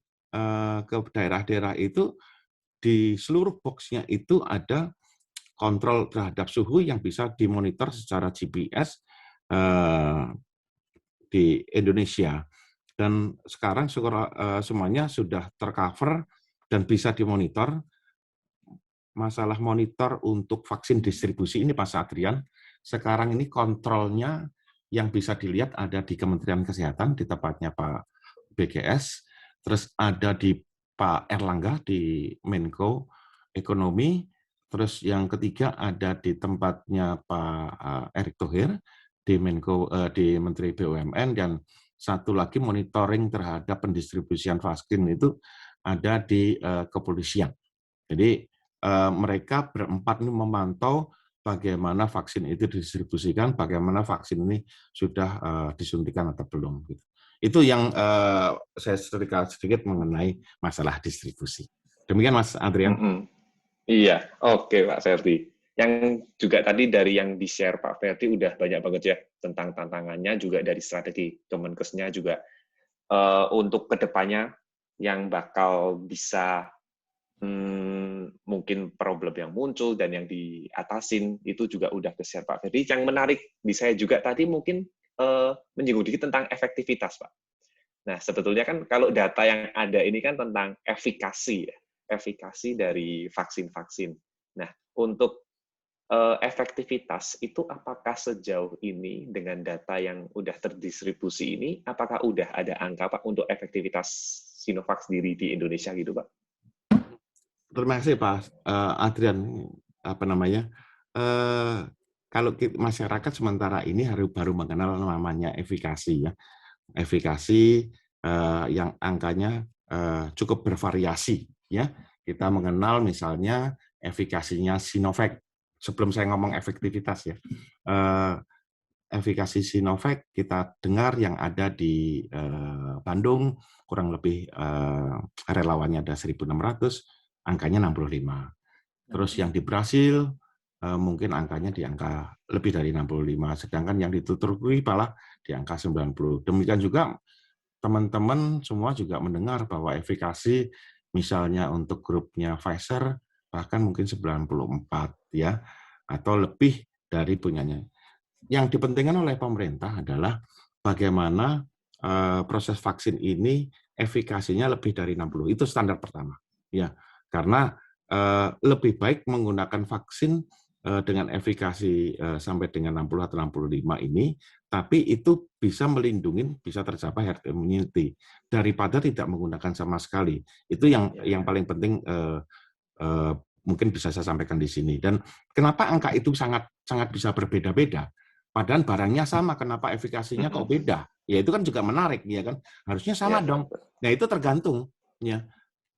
ke daerah-daerah itu di seluruh boxnya itu ada kontrol terhadap suhu yang bisa dimonitor secara GPS di Indonesia. Dan sekarang semuanya sudah tercover dan bisa dimonitor. Masalah monitor untuk vaksin distribusi ini, Pak Adrian, sekarang ini kontrolnya yang bisa dilihat ada di Kementerian Kesehatan, di tempatnya Pak BGS, terus ada di Pak Erlangga, di Menko Ekonomi, terus yang ketiga ada di tempatnya Pak Erick Thohir, di Menteri BUMN, dan satu lagi monitoring terhadap pendistribusian vaksin itu ada di kepolisian. Jadi mereka berempat ini memantau bagaimana vaksin itu didistribusikan, bagaimana vaksin ini sudah disuntikan atau belum. Itu yang saya sedikit mengenai masalah distribusi. Demikian Mas Adrian. Iya, oke Pak Ferdi. Yang juga tadi dari yang di-share Pak Ferdi udah banyak banget ya tentang tantangannya, juga dari strategi Kemenkesnya juga untuk kedepannya yang bakal bisa mungkin problem yang muncul dan yang diatasin itu juga udah ke-share Pak Ferdi. Yang menarik di saya juga tadi mungkin menyinggung dikit tentang efektivitas Pak. Nah, sebetulnya kan kalau data yang ada ini kan tentang efikasi ya, efikasi dari vaksin-vaksin. Nah, untuk efektivitas itu apakah sejauh ini dengan data yang udah terdistribusi ini, apakah udah ada angka Pak untuk efektivitas Sinovac sendiri di Indonesia gitu Pak? Terima kasih Pak Adrian. Apa namanya? Kalau masyarakat sementara ini baru mengenal namanya efikasi ya. Efikasi yang angkanya cukup bervariasi ya. Kita mengenal misalnya efikasinya Sinovac. Sebelum saya ngomong efektivitas ya. Efikasi Sinovac kita dengar yang ada di Bandung kurang lebih relawannya ada 1.600, angkanya 65. Terus yang di Brasil mungkin angkanya di angka lebih dari 65, sedangkan yang di Turki malah di angka 90. Demikian juga teman-teman semua juga mendengar bahwa efikasi misalnya untuk grupnya Pfizer bahkan mungkin 94 ya, atau lebih dari punyanya. Yang dipentingkan oleh pemerintah adalah bagaimana proses vaksin ini efikasinya lebih dari 60. Itu standar pertama. Ya, karena lebih baik menggunakan vaksin dengan efikasi sampai dengan 60 atau 65 ini, tapi itu bisa melindungi, bisa tercapai herd immunity daripada tidak menggunakan sama sekali. Itu yang paling penting mungkin bisa saya sampaikan di sini. Dan kenapa angka itu sangat bisa berbeda-beda? Padahal barangnya sama, kenapa efikasinya kok beda? Ya itu kan juga menarik, ya kan? Harusnya sama dong. Nah itu tergantung. Ya.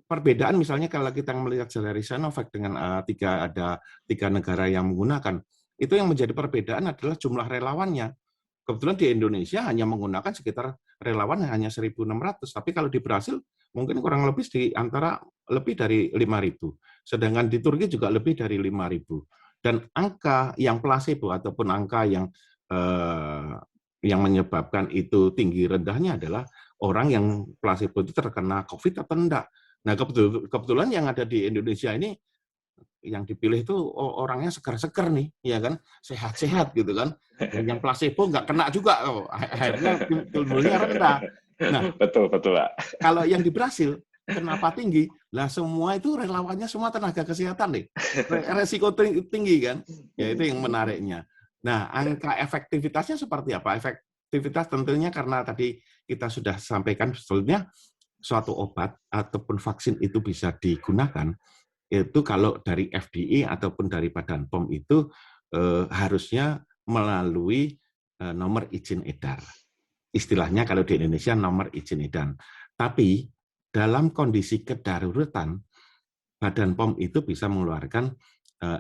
Perbedaan misalnya kalau kita melihat dari Sinovac dengan ada tiga negara yang menggunakan, itu yang menjadi perbedaan adalah jumlah relawannya. Kebetulan di Indonesia hanya menggunakan sekitar relawan hanya 1.600, tapi kalau di Brasil mungkin kurang lebih di antara lebih dari 5.000. Sedangkan di Turki juga lebih dari 5.000. Dan angka yang placebo ataupun angka yang menyebabkan itu tinggi rendahnya adalah orang yang placebo itu terkena COVID atau enggak. Nah, kebetulan yang ada di Indonesia ini yang dipilih itu orangnya segar-segar nih, ya kan, sehat-sehat gitu kan. Dan yang placebo nggak kena juga, akhirnya timbulnya rendah. Nah, betul Pak. Kalau yang di Brasil kenapa tinggi? Lah semua itu relawannya semua tenaga kesehatan nih, resiko tinggi kan? Ya itu yang menariknya. Nah, angka efektivitasnya seperti apa? Efektivitas tentunya karena tadi kita sudah sampaikan sebetulnya suatu obat ataupun vaksin itu bisa digunakan itu kalau dari FDA ataupun dari Badan POM itu harusnya melalui nomor izin edar. Istilahnya kalau di Indonesia nomor izin edar. Tapi dalam kondisi kedaruratan, Badan POM itu bisa mengeluarkan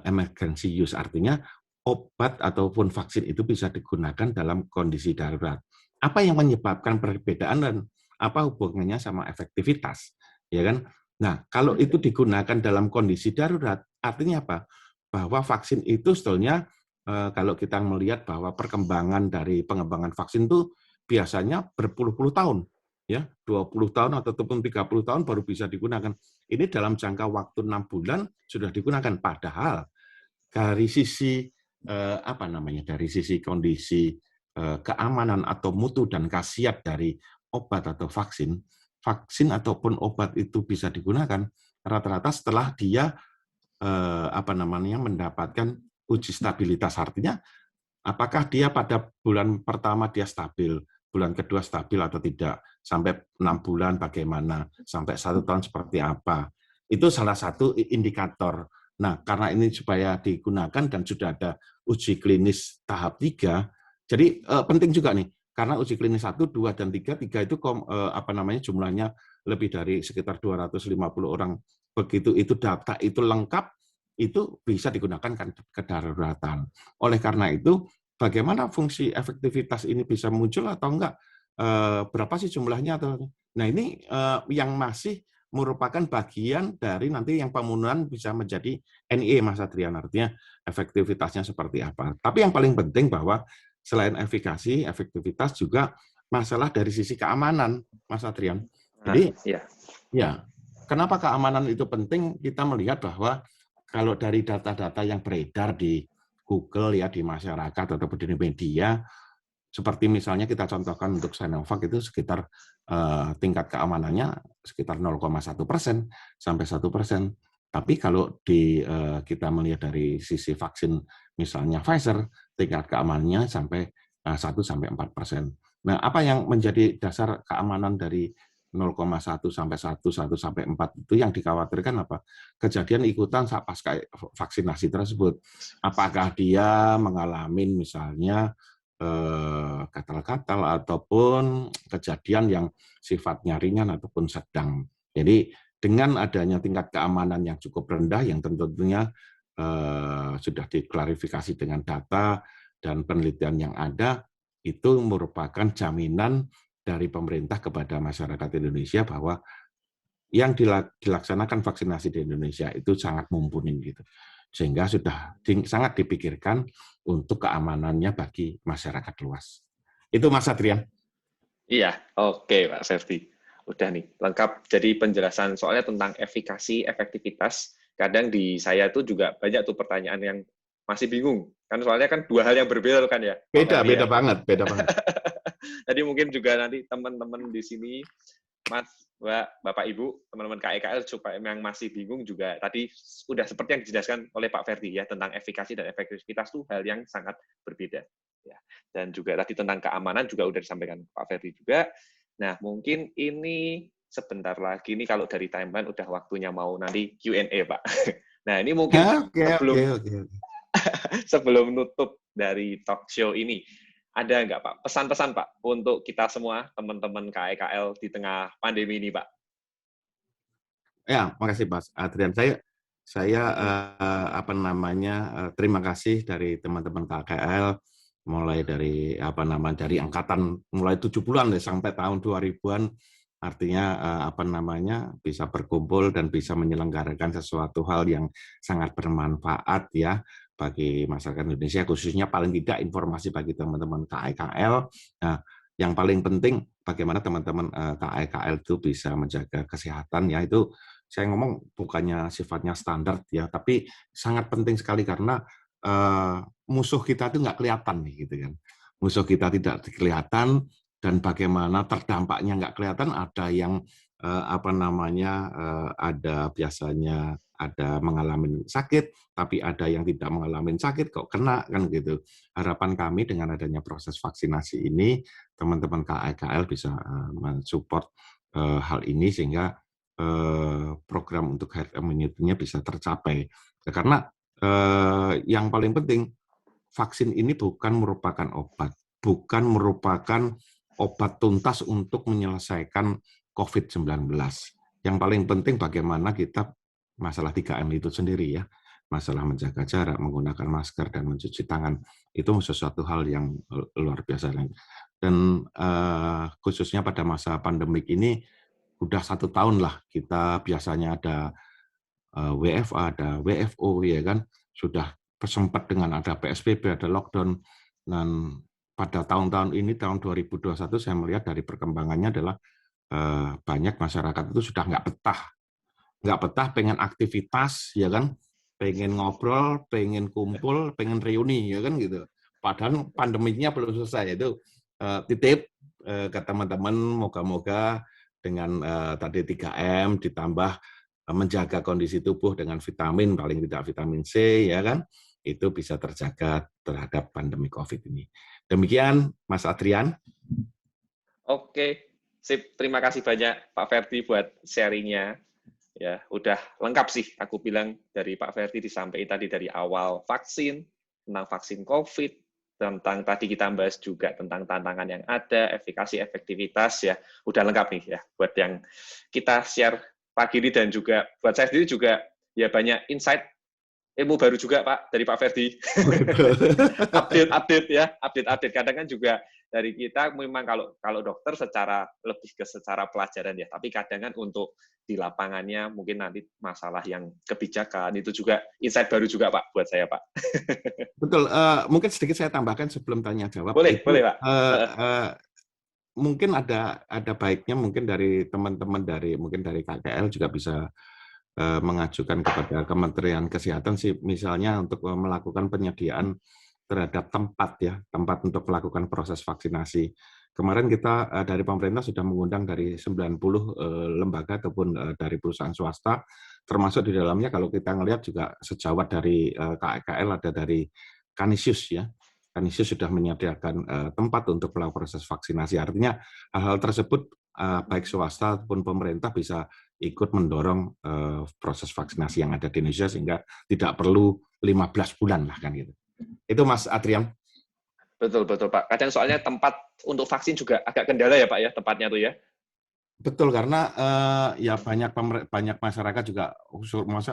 emergency use, artinya obat ataupun vaksin itu bisa digunakan dalam kondisi darurat. Apa yang menyebabkan perbedaan dan apa hubungannya sama efektivitas? Ya kan? Nah, kalau itu digunakan dalam kondisi darurat, artinya apa? Bahwa vaksin itu sebetulnya kalau kita melihat bahwa perkembangan dari pengembangan vaksin itu biasanya berpuluh-puluh tahun, ya 20 tahun ataupun 30 tahun baru bisa digunakan. Ini dalam jangka waktu 6 bulan sudah digunakan. Padahal dari sisi dari sisi kondisi keamanan atau mutu dan khasiat dari obat atau vaksin ataupun obat itu bisa digunakan rata-rata setelah dia mendapatkan uji stabilitas, artinya apakah dia pada bulan pertama dia stabil, bulan kedua stabil atau tidak, sampai 6 bulan bagaimana, sampai 1 tahun seperti apa. Itu salah satu indikator. Nah, karena ini supaya digunakan dan sudah ada uji klinis tahap 3, jadi penting juga nih, karena uji klinis 1, 2, dan 3 itu jumlahnya lebih dari sekitar 250 orang. Begitu itu data itu lengkap, itu bisa digunakan kedaruratan. Oleh karena itu, bagaimana fungsi efektivitas ini bisa muncul atau enggak? Berapa sih jumlahnya? Nah ini yang masih merupakan bagian dari nanti yang pemenuhan bisa menjadi NIE, Mas Adrian, artinya efektivitasnya seperti apa. Tapi yang paling penting bahwa selain efikasi, efektivitas juga masalah dari sisi keamanan, Mas Adrian. Jadi, ya. ya, kenapa keamanan itu penting? Kita melihat bahwa kalau dari data-data yang beredar di Google ya, di masyarakat ataupun di media, seperti misalnya kita contohkan untuk Sinovac itu sekitar tingkat keamanannya sekitar 0,1% sampai 1%. Tapi kalau kita melihat dari sisi vaksin misalnya Pfizer, tingkat keamanannya sampai 1 sampai 4%. Nah, apa yang menjadi dasar keamanan dari 0,1 sampai 1, 1 sampai 4 itu yang dikhawatirkan apa? Kejadian ikutan pasca vaksinasi tersebut. Apakah dia mengalami misalnya gatal-gatal ataupun kejadian yang sifatnya ringan ataupun sedang. Jadi dengan adanya tingkat keamanan yang cukup rendah yang tentunya sudah diklarifikasi dengan data dan penelitian yang ada, itu merupakan jaminan dari pemerintah kepada masyarakat Indonesia bahwa yang dilaksanakan vaksinasi di Indonesia itu sangat mumpuni gitu. Sehingga sudah sangat dipikirkan untuk keamanannya bagi masyarakat luas. Itu Mas Adrian. Iya, oke Pak Ferdi. Udah nih, lengkap. Jadi penjelasan soalnya tentang efikasi, efektivitas. Kadang di saya tuh juga banyak tuh pertanyaan yang masih bingung. Kan soalnya kan dua hal yang berbeda kan ya. Beda ya? banget. Jadi mungkin juga nanti teman-teman di sini, Mas, Bapak, Ibu, teman-teman KEKL supaya yang masih bingung juga tadi sudah seperti yang dijelaskan oleh Pak Ferdi ya tentang efikasi dan efektivitas itu hal yang sangat berbeda ya. Dan juga tadi tentang keamanan juga udah disampaikan Pak Ferdi juga. Nah, mungkin ini sebentar lagi nih kalau dari timeline udah waktunya mau nanti Q&A, Pak. Nah, ini mungkin sebelum nutup dari talk show ini, ada nggak Pak pesan-pesan Pak untuk kita semua teman-teman KEKL di tengah pandemi ini Pak? Ya, makasih Mas Adrian. Saya terima kasih dari teman-teman KKL mulai dari dari angkatan mulai 70-an sampai tahun 2000-an, artinya bisa berkumpul dan bisa menyelenggarakan sesuatu hal yang sangat bermanfaat ya bagi masyarakat Indonesia, khususnya paling tidak informasi bagi teman-teman KKL. Nah, yang paling penting bagaimana teman-teman KKL itu bisa menjaga kesehatan ya, itu saya ngomong bukannya sifatnya standar ya, tapi sangat penting sekali karena musuh kita itu nggak kelihatan nih gitu kan. Musuh kita tidak kelihatan dan bagaimana terdampaknya nggak kelihatan. Ada yang ada biasanya ada mengalami sakit, tapi ada yang tidak mengalami sakit kok kena kan gitu. Harapan kami dengan adanya proses vaksinasi ini, teman-teman KEKL bisa mensupport hal ini sehingga program untuk herd immunity-nya bisa tercapai. Karena yang paling penting, vaksin ini bukan merupakan obat, bukan merupakan obat tuntas untuk menyelesaikan COVID-19. Yang paling penting bagaimana kita masalah 3M itu sendiri ya, masalah menjaga jarak, menggunakan masker, dan mencuci tangan, itu sesuatu hal yang luar biasa. Dan khususnya pada masa pandemik ini, udah 1 tahun lah kita biasanya ada WFA, ada WFO ya kan, sudah sempat dengan ada PSBB, ada lockdown. Dan pada tahun-tahun ini, tahun 2021 saya melihat dari perkembangannya adalah banyak masyarakat itu sudah nggak betah, pengen aktivitas ya kan, pengen ngobrol, pengen kumpul, pengen reuni ya kan gitu. Padahal pandeminya belum selesai. Itu titip ke teman-teman, moga-moga dengan tadi 3M ditambah menjaga kondisi tubuh dengan vitamin, paling tidak vitamin C ya kan, itu bisa terjaga terhadap pandemi COVID ini. Demikian Mas Adrian. Oke, sip. Terima kasih banyak Pak Ferdi buat sharing-nya. Ya, udah lengkap sih aku bilang dari Pak Ferdi disampaikan tadi dari awal vaksin, tentang vaksin COVID, tentang tadi kita bahas juga tentang tantangan yang ada, efikasi, efektivitas ya. Udah lengkap nih ya buat yang kita share pagi ini, dan juga buat saya sendiri juga ya banyak insight ilmu baru juga Pak dari Pak Ferdi. Update ya, update. Kadang kan juga dari kita memang kalau dokter lebih ke secara pelajaran ya, tapi kadang kan untuk di lapangannya mungkin nanti masalah yang kebijakan itu juga insight baru juga Pak buat saya Pak. Betul. Mungkin sedikit saya tambahkan sebelum tanya jawab. Boleh Pak. Mungkin ada baiknya mungkin dari teman-teman mungkin dari KKL juga bisa mengajukan kepada Kementerian Kesehatan sih, misalnya untuk melakukan penyediaan terhadap tempat untuk melakukan proses vaksinasi. Kemarin kita dari pemerintah sudah mengundang dari 90 lembaga ataupun dari perusahaan swasta, termasuk di dalamnya kalau kita ngelihat juga sejawat dari KKL ada dari Kanisius ya. Kanisius sudah menyediakan tempat untuk melakukan proses vaksinasi. Artinya hal-hal tersebut baik swasta ataupun pemerintah bisa ikut mendorong proses vaksinasi yang ada di Indonesia sehingga tidak perlu 15 bulan lah kan gitu. Itu Mas Adrian. Betul Pak. Kadang soalnya tempat untuk vaksin juga agak kendala ya Pak ya tempatnya tuh ya. Betul karena ya banyak masyarakat juga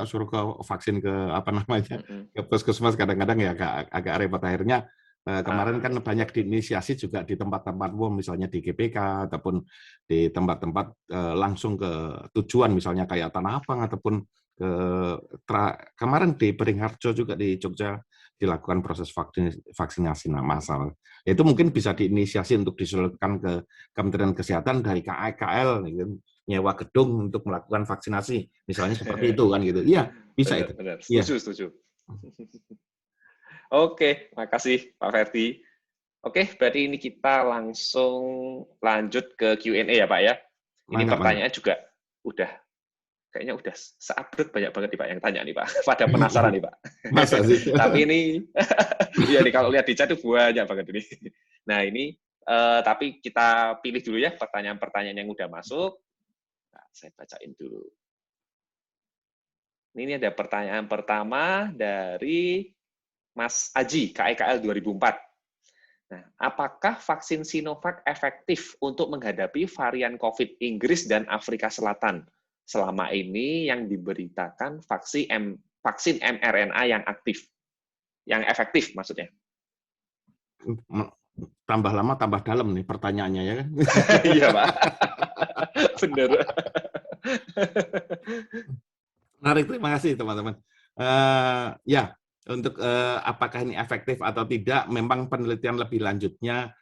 suruh ke vaksin ke ke puskesmas kadang-kadang ya agak repot akhirnya. Kemarin kan banyak diinisiasi juga di tempat-tempat umum, misalnya di GPK ataupun di tempat-tempat langsung ke tujuan, misalnya kayak Tanah Abang ataupun kemarin di Beringharjo juga di Jogja dilakukan proses vaksinasi massal. Itu mungkin bisa diinisiasi untuk disulurkan ke Kementerian Kesehatan dari KKL, gitu, nyewa gedung untuk melakukan vaksinasi, misalnya seperti itu kan gitu. Iya, bisa benar, itu. Benar. Ya. Setuju. Oke, makasih Pak Ferdi. Oke, berarti ini kita langsung lanjut ke Q&A ya Pak ya. Ini pertanyaan juga kayaknya udah se-update banyak banget nih Pak yang tanya nih Pak. Pada penasaran nih Pak. Masa sih? Tapi ini, iya nih kalau lihat di chat itu banyak banget ini. Nah ini, tapi kita pilih dulu ya pertanyaan-pertanyaan yang udah masuk. Nah, saya bacain dulu. Ini ada pertanyaan pertama dari Mas Aji, KEKL 2004. Nah, apakah vaksin Sinovac efektif untuk menghadapi varian COVID Inggris dan Afrika Selatan? Selama ini yang diberitakan vaksin mRNA yang efektif maksudnya. Tambah lama tambah dalam nih pertanyaannya ya kan? Iya Pak, benar. Menarik, terima kasih teman-teman. Ya, untuk apakah ini efektif atau tidak, memang penelitian lebih lanjutnya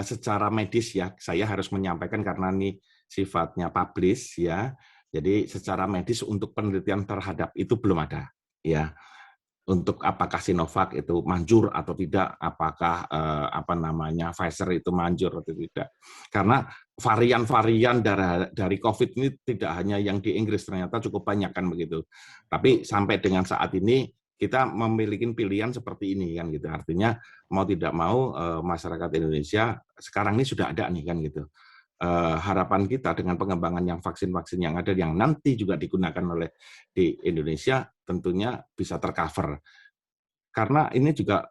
secara medis ya, saya harus menyampaikan karena ini sifatnya publish ya. Jadi secara medis untuk penelitian terhadap itu belum ada ya. Untuk apakah Sinovac itu manjur atau tidak, apakah Pfizer itu manjur atau tidak. Karena varian-varian dari COVID ini tidak hanya yang di Inggris, ternyata cukup banyak kan begitu. Tapi sampai dengan saat ini kita memiliki pilihan seperti ini kan gitu. Artinya mau tidak mau masyarakat Indonesia sekarang ini sudah ada nih kan gitu. Harapan kita dengan pengembangan yang vaksin-vaksin yang ada yang nanti juga digunakan oleh di Indonesia tentunya bisa tercover. Karena ini juga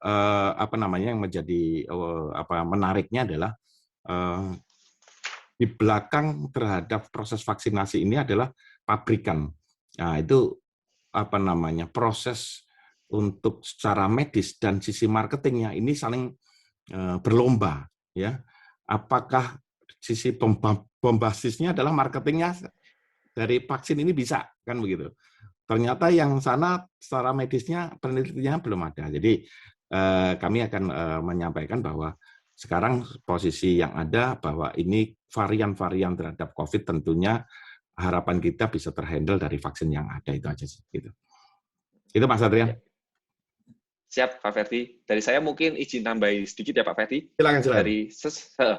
yang menjadi menariknya adalah di belakang terhadap proses vaksinasi ini adalah pabrikan. Nah, itu proses untuk secara medis dan sisi marketingnya ini saling berlomba ya. Apakah sisi bombastisnya adalah marketingnya dari vaksin ini bisa kan begitu. Ternyata yang sana secara medisnya penelitiannya belum ada. Jadi kami akan menyampaikan bahwa sekarang posisi yang ada bahwa ini varian-varian terhadap COVID tentunya harapan kita bisa terhandle dari vaksin yang ada itu aja sih. Gitu. Itu Mas Adrian. Siap Pak Ferdi. Dari saya mungkin izin tambahin sedikit ya Pak Ferdi. Silakan. Dari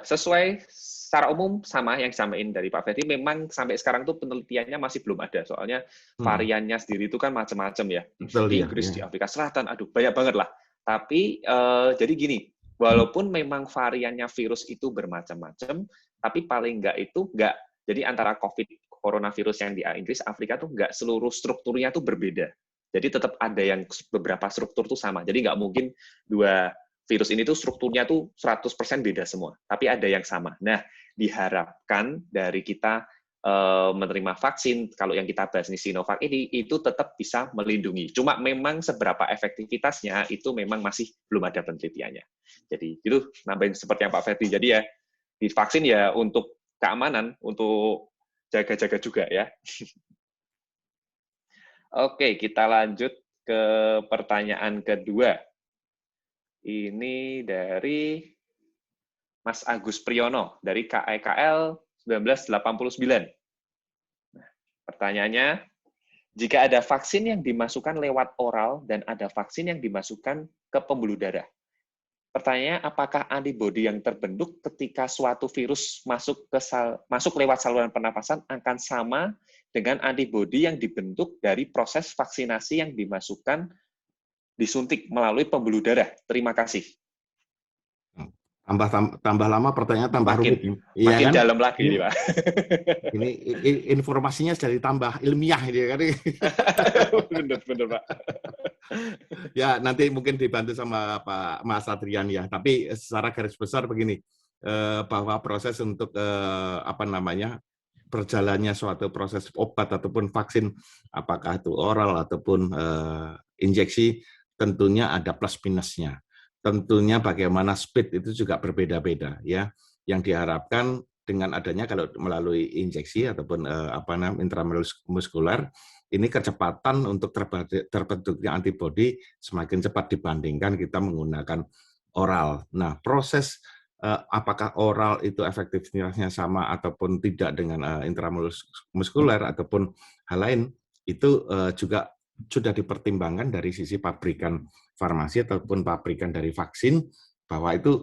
sesuai secara umum sama yang disampaikan dari Pak Ferdi, memang sampai sekarang tuh penelitiannya masih belum ada. Soalnya variannya sendiri itu kan macam-macam ya. Di Inggris, di Afrika Selatan, aduh banyak banget lah. Tapi jadi gini, walaupun memang variannya virus itu bermacam-macam, tapi paling enggak, jadi antara coronavirus yang di Inggris, Afrika tuh enggak seluruh strukturnya tuh berbeda. Jadi tetap ada yang beberapa struktur tuh sama. Jadi nggak mungkin dua virus ini tuh strukturnya tuh 100% beda semua. Tapi ada yang sama. Nah, diharapkan dari kita menerima vaksin, kalau yang kita bahas ini Sinovac ini, itu tetap bisa melindungi. Cuma memang seberapa efektivitasnya itu memang masih belum ada penelitiannya. Jadi itu nambahin seperti yang Pak Ferdi. Jadi ya divaksin ya untuk keamanan, untuk jaga-jaga juga ya. Oke, kita lanjut ke pertanyaan kedua. Ini dari Mas Agus Priyono dari KEKL 1989. Nah, pertanyaannya, jika ada vaksin yang dimasukkan lewat oral dan ada vaksin yang dimasukkan ke pembuluh darah, pertanyaannya apakah antibodi yang terbentuk ketika suatu virus masuk lewat saluran pernapasan akan sama dengan antibodi yang dibentuk dari proses vaksinasi yang disuntik melalui pembuluh darah? Terima kasih. Tambah lama pertanyaan tambah rumit. Iya, makin kan? Dalam lagi ini, Pak. Ini informasinya jadi tambah ilmiah ini kan. Benar, Pak. Ya, nanti mungkin dibantu sama Pak Mas Adrian ya. Tapi secara garis besar begini, bahwa proses untuk berjalannya suatu proses obat ataupun vaksin, apakah itu oral ataupun injeksi, tentunya ada plus minusnya. Tentunya bagaimana speed itu juga berbeda-beda ya. Yang diharapkan dengan adanya kalau melalui injeksi ataupun intramuskuler, ini kecepatan untuk terbentuknya antibodi semakin cepat dibandingkan kita menggunakan oral. Nah, proses apakah oral itu efektivitasnya sama ataupun tidak dengan intramuskuler ataupun hal lain, itu juga sudah dipertimbangkan dari sisi pabrikan farmasi ataupun pabrikan dari vaksin, bahwa itu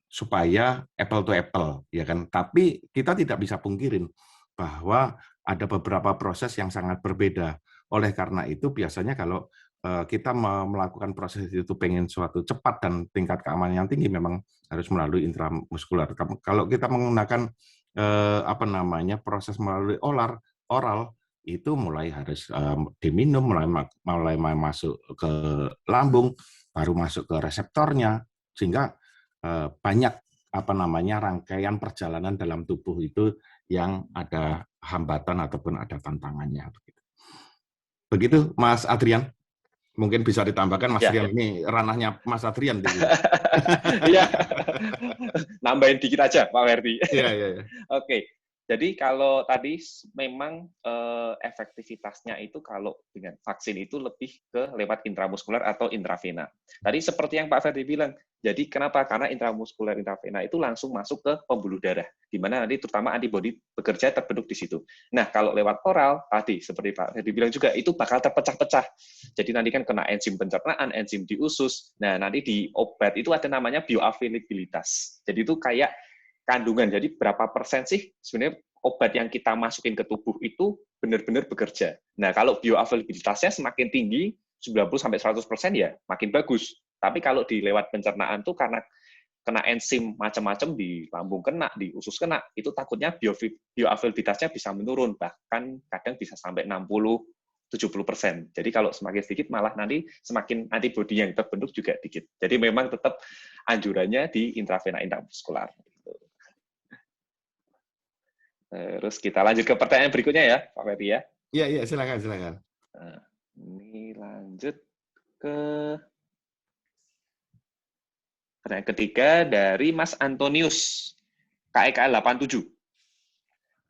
supaya apple to apple, ya kan. Tapi kita tidak bisa pungkirin bahwa ada beberapa proses yang sangat berbeda. Oleh karena itu biasanya kalau kita melakukan proses itu pengen suatu cepat dan tingkat keamanan yang tinggi, memang harus melalui intramuskuler. Kalau kita menggunakan proses melalui oral itu mulai harus diminum, mulai masuk ke lambung, baru masuk ke reseptornya, sehingga banyak rangkaian perjalanan dalam tubuh itu yang ada hambatan ataupun ada tantangannya. Begitu, Mas Adrian. Mungkin bisa ditambahkan, Mas Adrian, ini ranahnya Mas Adrian. Iya, nambahin dikit aja, Pak Ferdi. Iya. Oke. Jadi kalau tadi memang efektivitasnya itu kalau dengan vaksin itu lebih ke lewat intramuskuler atau intravena. Tadi seperti yang Pak Ferdi bilang, jadi kenapa? Karena intramuskuler, intravena itu langsung masuk ke pembuluh darah, di mana nanti terutama antibodi bekerja terbentuk di situ. Nah, kalau lewat oral, tadi seperti Pak Ferdi bilang juga, itu bakal terpecah-pecah. Jadi nanti kan kena enzim pencernaan, enzim di usus. Nah, nanti di obat itu ada namanya bioavailabilitas. Jadi itu kayak kandungan. Jadi berapa persen sih sebenarnya obat yang kita masukin ke tubuh itu benar-benar bekerja. Nah, kalau bioavailabilitasnya semakin tinggi, 90-100% ya makin bagus. Tapi kalau di lewat pencernaan tuh karena kena enzim macam-macam, di lambung kena, di usus kena, itu takutnya bioavailabilitasnya bisa menurun, bahkan kadang bisa sampai 60-70%. Jadi kalau semakin sedikit malah nanti semakin antibodi yang terbentuk juga dikit. Jadi memang tetap anjurannya di intravena intramuskular. Terus kita lanjut ke pertanyaan berikutnya ya, Pak Ferdi ya. Iya, silakan. Nah, ini lanjut ke pertanyaan ketiga dari Mas Antonius, KEKL 87.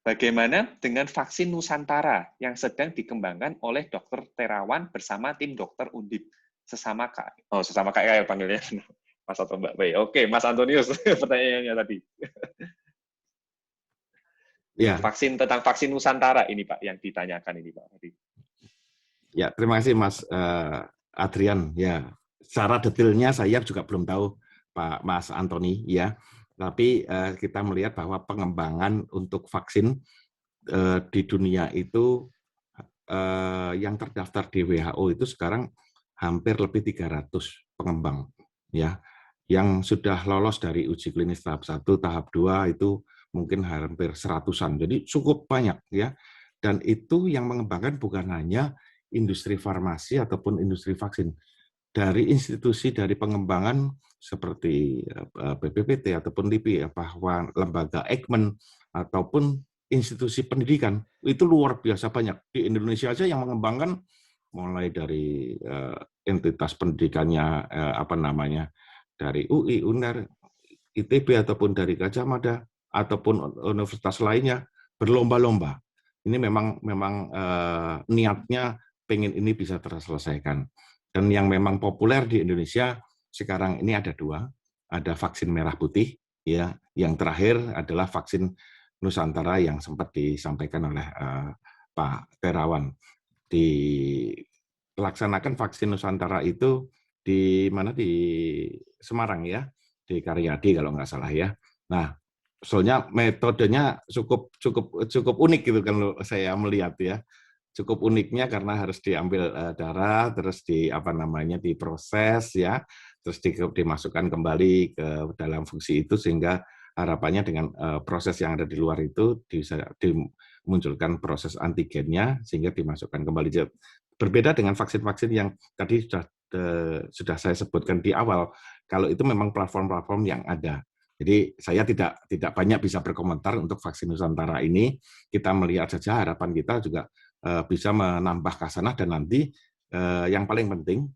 Bagaimana dengan vaksin Nusantara yang sedang dikembangkan oleh Dr. Terawan bersama tim dokter Undip? Sesama KEKL panggilnya. Mas atau Mbak Bay. Oke, Mas Antonius, pertanyaannya tadi. Ya. Tentang vaksin Nusantara ini Pak yang ditanyakan ini Pak. Ya, terima kasih Mas Adrian. Ya, secara detailnya saya juga belum tahu Pak Mas Antoni ya. Tapi kita melihat bahwa pengembangan untuk vaksin di dunia itu yang terdaftar di WHO itu sekarang hampir lebih 300 pengembang ya. Yang sudah lolos dari uji klinis tahap 1, tahap 2 itu mungkin hampir 100-an. Jadi cukup banyak ya. Dan itu yang mengembangkan bukan hanya industri farmasi ataupun industri vaksin. Dari institusi dari pengembangan seperti BPPT ataupun LIPI, bahwa lembaga Eijkman ataupun institusi pendidikan itu luar biasa banyak. Di Indonesia aja yang mengembangkan mulai dari entitas pendidikannya dari UI, UNER, ITB ataupun dari Gajah Mada ataupun universitas lainnya berlomba-lomba. Ini memang niatnya pengen ini bisa terselesaikan. Dan yang memang populer di Indonesia sekarang ini ada 2, ada vaksin merah putih, ya. Yang terakhir adalah vaksin Nusantara yang sempat disampaikan oleh Pak Terawan. Dilaksanakan vaksin Nusantara itu di mana, di Semarang ya, di Karyadi kalau nggak salah ya. Nah, soalnya metodenya cukup unik gitu kan saya melihat ya. Cukup uniknya karena harus diambil darah, terus diproses ya, terus dimasukkan kembali ke dalam fungsi itu, sehingga harapannya dengan proses yang ada di luar itu bisa dimunculkan proses antigennya sehingga dimasukkan kembali. Berbeda dengan vaksin-vaksin yang tadi sudah saya sebutkan di awal, kalau itu memang platform-platform yang ada. Jadi saya tidak banyak bisa berkomentar untuk vaksin Nusantara ini. Kita melihat saja, harapan kita juga bisa menambah kasanah, dan nanti yang paling penting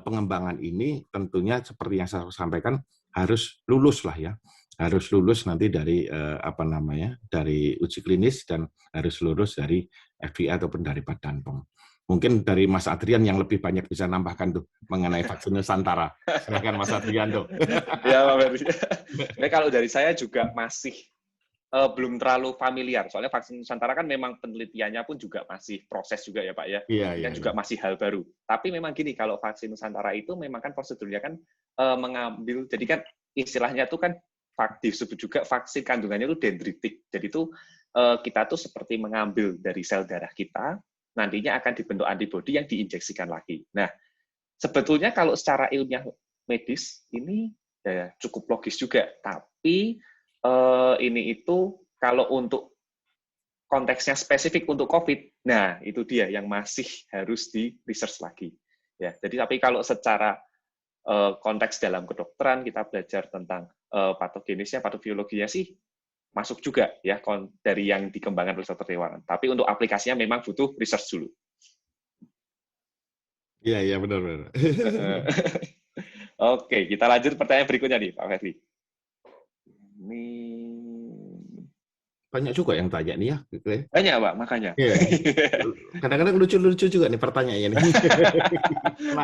pengembangan ini tentunya seperti yang saya sampaikan harus lulus lah ya, harus lulus nanti dari dari uji klinis dan harus lulus dari FDA ataupun dari Badan POM. Mungkin dari Mas Adrian yang lebih banyak bisa nambahkan tuh mengenai vaksin Nusantara. Silakan Mas Adrian tuh. Ya Pak Ferdi. Nah, kalau dari saya juga masih belum terlalu familiar, soalnya vaksin Nusantara kan memang penelitiannya pun juga masih proses juga ya Pak ya, Iya, juga masih hal baru. Tapi memang gini, kalau vaksin Nusantara itu memang kan prosedurnya kan mengambil, jadi kan istilahnya itu kan disebut juga vaksin kandungannya itu dendritik. Jadi itu kita tuh seperti mengambil dari sel darah kita, nantinya akan dibentuk antibodi yang diinjeksikan lagi. Nah, sebetulnya kalau secara ilmiah medis ini ya, cukup logis juga, tapi ini itu kalau untuk konteksnya spesifik untuk COVID, nah itu dia yang masih harus di research lagi. Ya, jadi tapi kalau secara konteks dalam kedokteran kita belajar tentang patogenisnya, patobiologinya sih masuk juga ya dari yang dikembangkan oleh Dr. Terawan. Tapi untuk aplikasinya memang butuh research dulu. Iya benar. Oke, kita lanjut pertanyaan berikutnya nih Pak Ferdi. Ini banyak juga yang tanya nih ya. Banyak Pak, makanya. Iya. Kadang-kadang lucu-lucu juga nih pertanyaannya nih.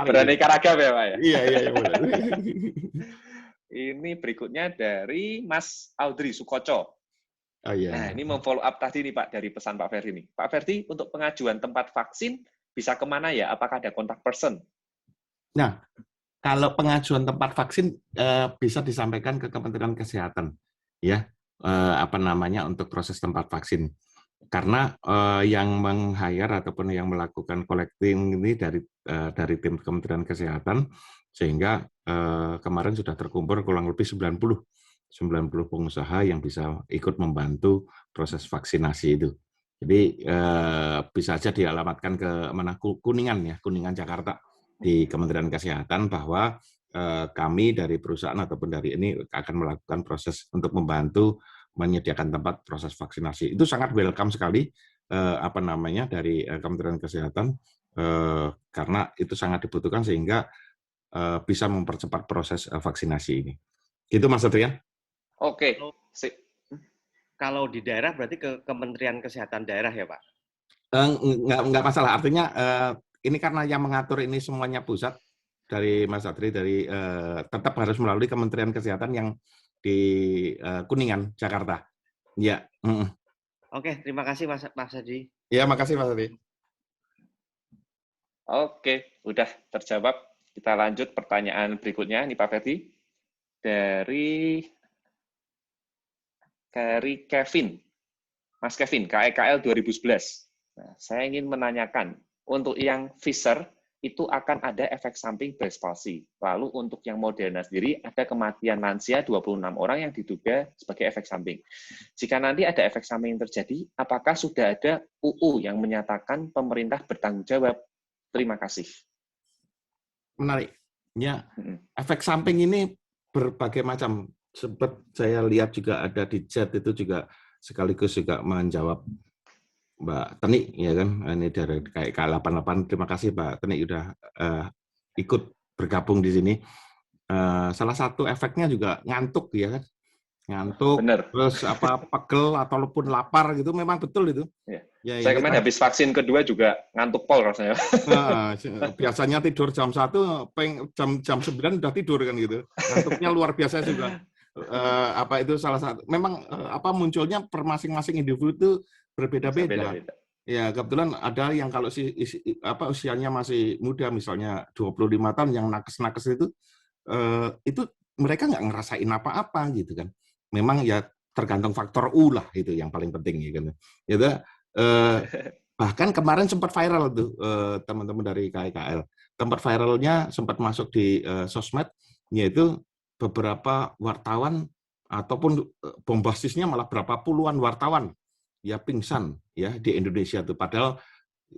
Beraneka ragam ya Pak ya? Iya benar. Ini berikutnya dari Mas Audrey Sukoco. Oh, iya. Nah, ini memfollow up tadi nih Pak, dari pesan Pak Ferdi nih. Pak Ferdi, untuk pengajuan tempat vaksin bisa kemana ya? Apakah ada kontak person? Nah, kalau pengajuan tempat vaksin bisa disampaikan ke Kementerian Kesehatan, ya, untuk proses tempat vaksin. Karena yang meng-hire ataupun yang melakukan collecting ini dari tim Kementerian Kesehatan, sehingga kemarin sudah terkumpul kurang lebih 90 pengusaha yang bisa ikut membantu proses vaksinasi itu. Jadi bisa saja dialamatkan ke mana, Kuningan ya, Kuningan Jakarta, di Kementerian Kesehatan, bahwa kami dari perusahaan ataupun dari ini akan melakukan proses untuk membantu menyediakan tempat proses vaksinasi. Itu sangat welcome sekali dari Kementerian Kesehatan karena itu sangat dibutuhkan sehingga bisa mempercepat proses vaksinasi ini. Gitu Mas Adrian? Oke. Kalau di daerah berarti ke Kementerian Kesehatan daerah ya Pak? Enggak masalah. Artinya ini karena yang mengatur ini semuanya pusat dari Mas Adri, dari tetap harus melalui Kementerian Kesehatan yang di Kuningan, Jakarta. Ya. Oke, terima kasih Mas Adri. Ya, makasih Mas Adri. Oke, udah terjawab. Kita lanjut pertanyaan berikutnya nih Pak Ferdi. Dari Kevin. Mas Kevin, KEKL 2011. Nah, saya ingin menanyakan, untuk yang Pfizer itu akan ada efek samping breast palsy. Lalu untuk yang Moderna sendiri ada kematian lansia 26 orang yang diduga sebagai efek samping. Jika nanti ada efek samping yang terjadi, apakah sudah ada UU yang menyatakan pemerintah bertanggung jawab? Terima kasih. Menarik. Ya, efek samping ini berbagai macam. Sempat saya lihat juga ada di chat itu juga sekaligus juga menjawab Mbak Teni, ya kan, ini dari KK88. Terima kasih Mbak Teni udah ikut bergabung di sini. Salah satu efeknya juga ngantuk, ya kan, ngantuk, Bener. terus pegel ataupun lapar gitu, memang betul itu. Ya. Ya, Saya kemarin habis vaksin kedua juga ngantuk pol rasanya. Biasanya tidur jam 1, jam 9 udah tidur kan gitu. Ngantuknya luar biasa juga. Itu salah satu. Memang munculnya per masing-masing individu itu berbeda-beda. Ya, kebetulan ada yang kalau usianya masih muda, misalnya 25 tahun, yang nakes-nakes itu mereka nggak ngerasain apa-apa gitu kan. Memang ya tergantung faktor U lah, itu yang paling penting gitu. Gitu. Bahkan kemarin sempat viral tuh teman-teman dari KIKL. Tempat viralnya sempat masuk di sosmed, yaitu beberapa wartawan ataupun bombastisnya malah berapa puluhan wartawan ya pingsan ya di Indonesia tuh. Padahal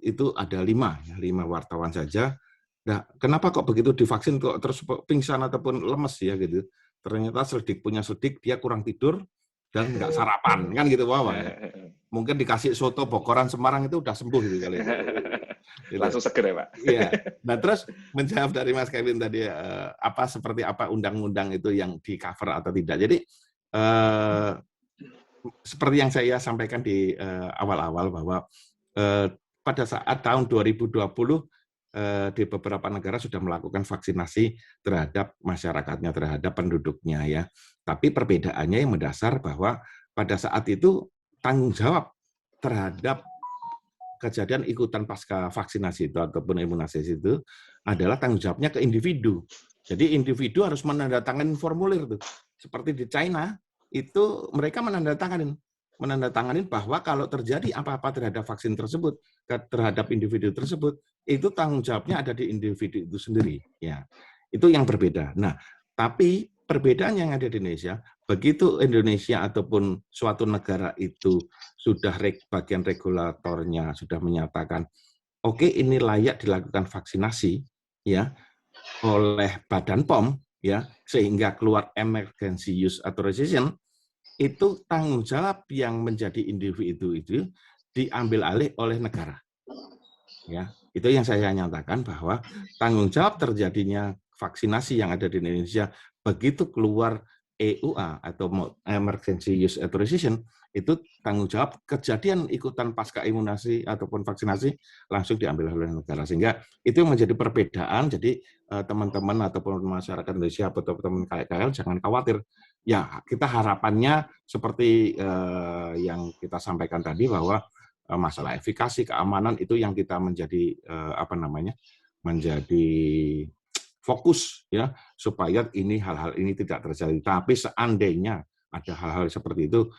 itu ada 5 wartawan saja. Nah, kenapa kok begitu divaksin kok terus pingsan ataupun lemes ya gitu? Ternyata punya sedik, dia kurang tidur dan nggak sarapan kan gitu, Wah. Mungkin dikasih soto Bokoran Semarang itu udah sembuh gitu kali. Gitu. Langsung seger ya Pak. Iya. Nah terus menjawab dari Mas Kevin tadi seperti apa undang-undang itu yang di cover atau tidak. Jadi seperti yang saya sampaikan di awal-awal bahwa pada saat tahun 2020 di beberapa negara sudah melakukan vaksinasi terhadap masyarakatnya, terhadap penduduknya ya. Tapi perbedaannya yang mendasar bahwa pada saat itu tanggung jawab terhadap kejadian ikutan pasca vaksinasi itu ataupun imunisasi itu adalah tanggung jawabnya ke individu. Jadi individu harus menandatangani formulir tuh. Seperti di China itu mereka menandatangani bahwa kalau terjadi apa-apa terhadap vaksin tersebut, terhadap individu tersebut, itu tanggung jawabnya ada di individu itu sendiri. Ya, itu yang berbeda. Nah, tapi perbedaan yang ada di Indonesia, begitu Indonesia ataupun suatu negara itu sudah bagian regulatornya sudah menyatakan, oke, ini layak dilakukan vaksinasi, ya, oleh Badan POM, ya, sehingga keluar emergency use authorization, itu tanggung jawab yang menjadi individu itu diambil alih oleh negara. Ya, itu yang saya nyatakan bahwa tanggung jawab terjadinya vaksinasi yang ada di Indonesia begitu keluar EUA atau Emergency Use Authorization, itu tanggung jawab kejadian ikutan pasca imunisasi ataupun vaksinasi langsung diambil oleh negara. Sehingga itu menjadi perbedaan. Jadi teman-teman ataupun masyarakat Indonesia atau teman-teman KIKL jangan khawatir. Ya, kita harapannya seperti yang kita sampaikan tadi bahwa masalah efikasi, keamanan itu yang kita menjadi menjadi fokus ya supaya hal-hal ini tidak terjadi. Tapi seandainya ada hal-hal seperti itu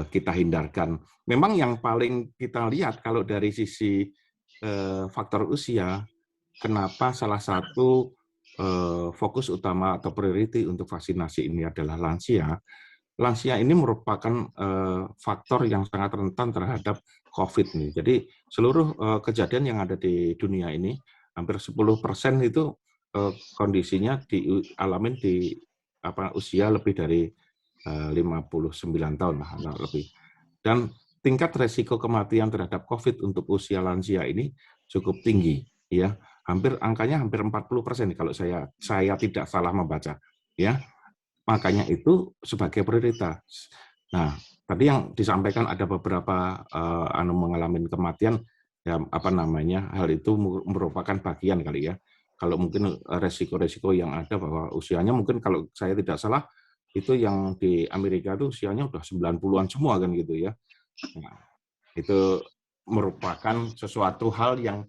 kita hindarkan. Memang yang paling kita lihat kalau dari sisi faktor usia, kenapa salah satu fokus utama atau priority untuk vaksinasi ini adalah lansia. Lansia ini merupakan faktor yang sangat rentan terhadap COVID nih. Jadi seluruh kejadian yang ada di dunia ini, hampir 10% itu kondisinya dialami di usia lebih dari 59 tahun lah, lebih. Dan tingkat resiko kematian terhadap COVID untuk usia lansia ini cukup tinggi, ya. Angkanya hampir 40% kalau saya tidak salah membaca, ya. Makanya itu sebagai prioritas. Nah, tadi yang disampaikan ada beberapa mengalami kematian, ya hal itu merupakan bagian kali ya. Kalau mungkin resiko-resiko yang ada bahwa usianya mungkin kalau saya tidak salah itu yang di Amerika itu usianya udah 90-an semua kan gitu ya. Nah, itu merupakan sesuatu hal yang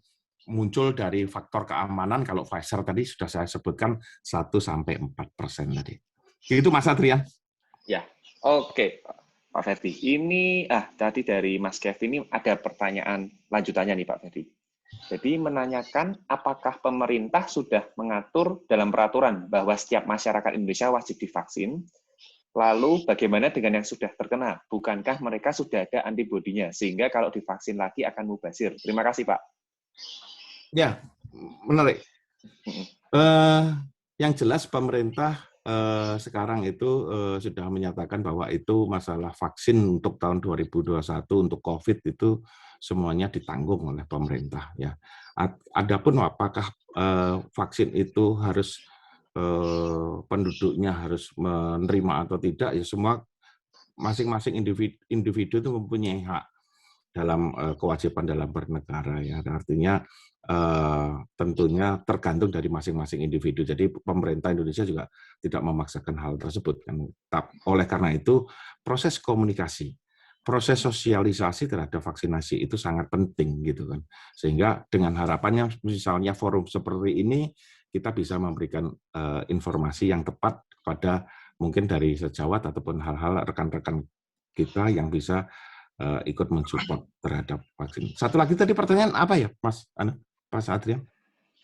muncul dari faktor keamanan. Kalau Pfizer tadi sudah saya sebutkan 1-4% tadi. Itu Mas Adrian. Ya, oke Pak Ferdi. Ini tadi dari Mas Kevin ini ada pertanyaan lanjutannya nih Pak Ferdi. Jadi menanyakan apakah pemerintah sudah mengatur dalam peraturan bahwa setiap masyarakat Indonesia wajib divaksin. Lalu bagaimana dengan yang sudah terkena? Bukankah mereka sudah ada antibodinya sehingga kalau divaksin lagi akan mubazir? Terima kasih Pak. Ya, menarik. Yang jelas pemerintah sekarang itu sudah menyatakan bahwa itu masalah vaksin untuk tahun 2021 untuk COVID itu semuanya ditanggung oleh pemerintah ya. Adapun apakah vaksin itu harus penduduknya harus menerima atau tidak, ya semua masing-masing individu itu mempunyai hak dalam kewajiban dalam bernegara ya. Artinya tentunya tergantung dari masing-masing individu. Jadi pemerintah Indonesia juga tidak memaksakan hal tersebut kan. Oleh karena itu proses komunikasi, proses sosialisasi terhadap vaksinasi itu sangat penting gitu kan. Sehingga dengan harapannya misalnya forum seperti ini kita bisa memberikan informasi yang tepat kepada mungkin dari sejawat ataupun hal-hal rekan-rekan kita yang bisa ikut mensupport terhadap vaksin. Satu lagi tadi pertanyaan apa ya, Mas Adrian?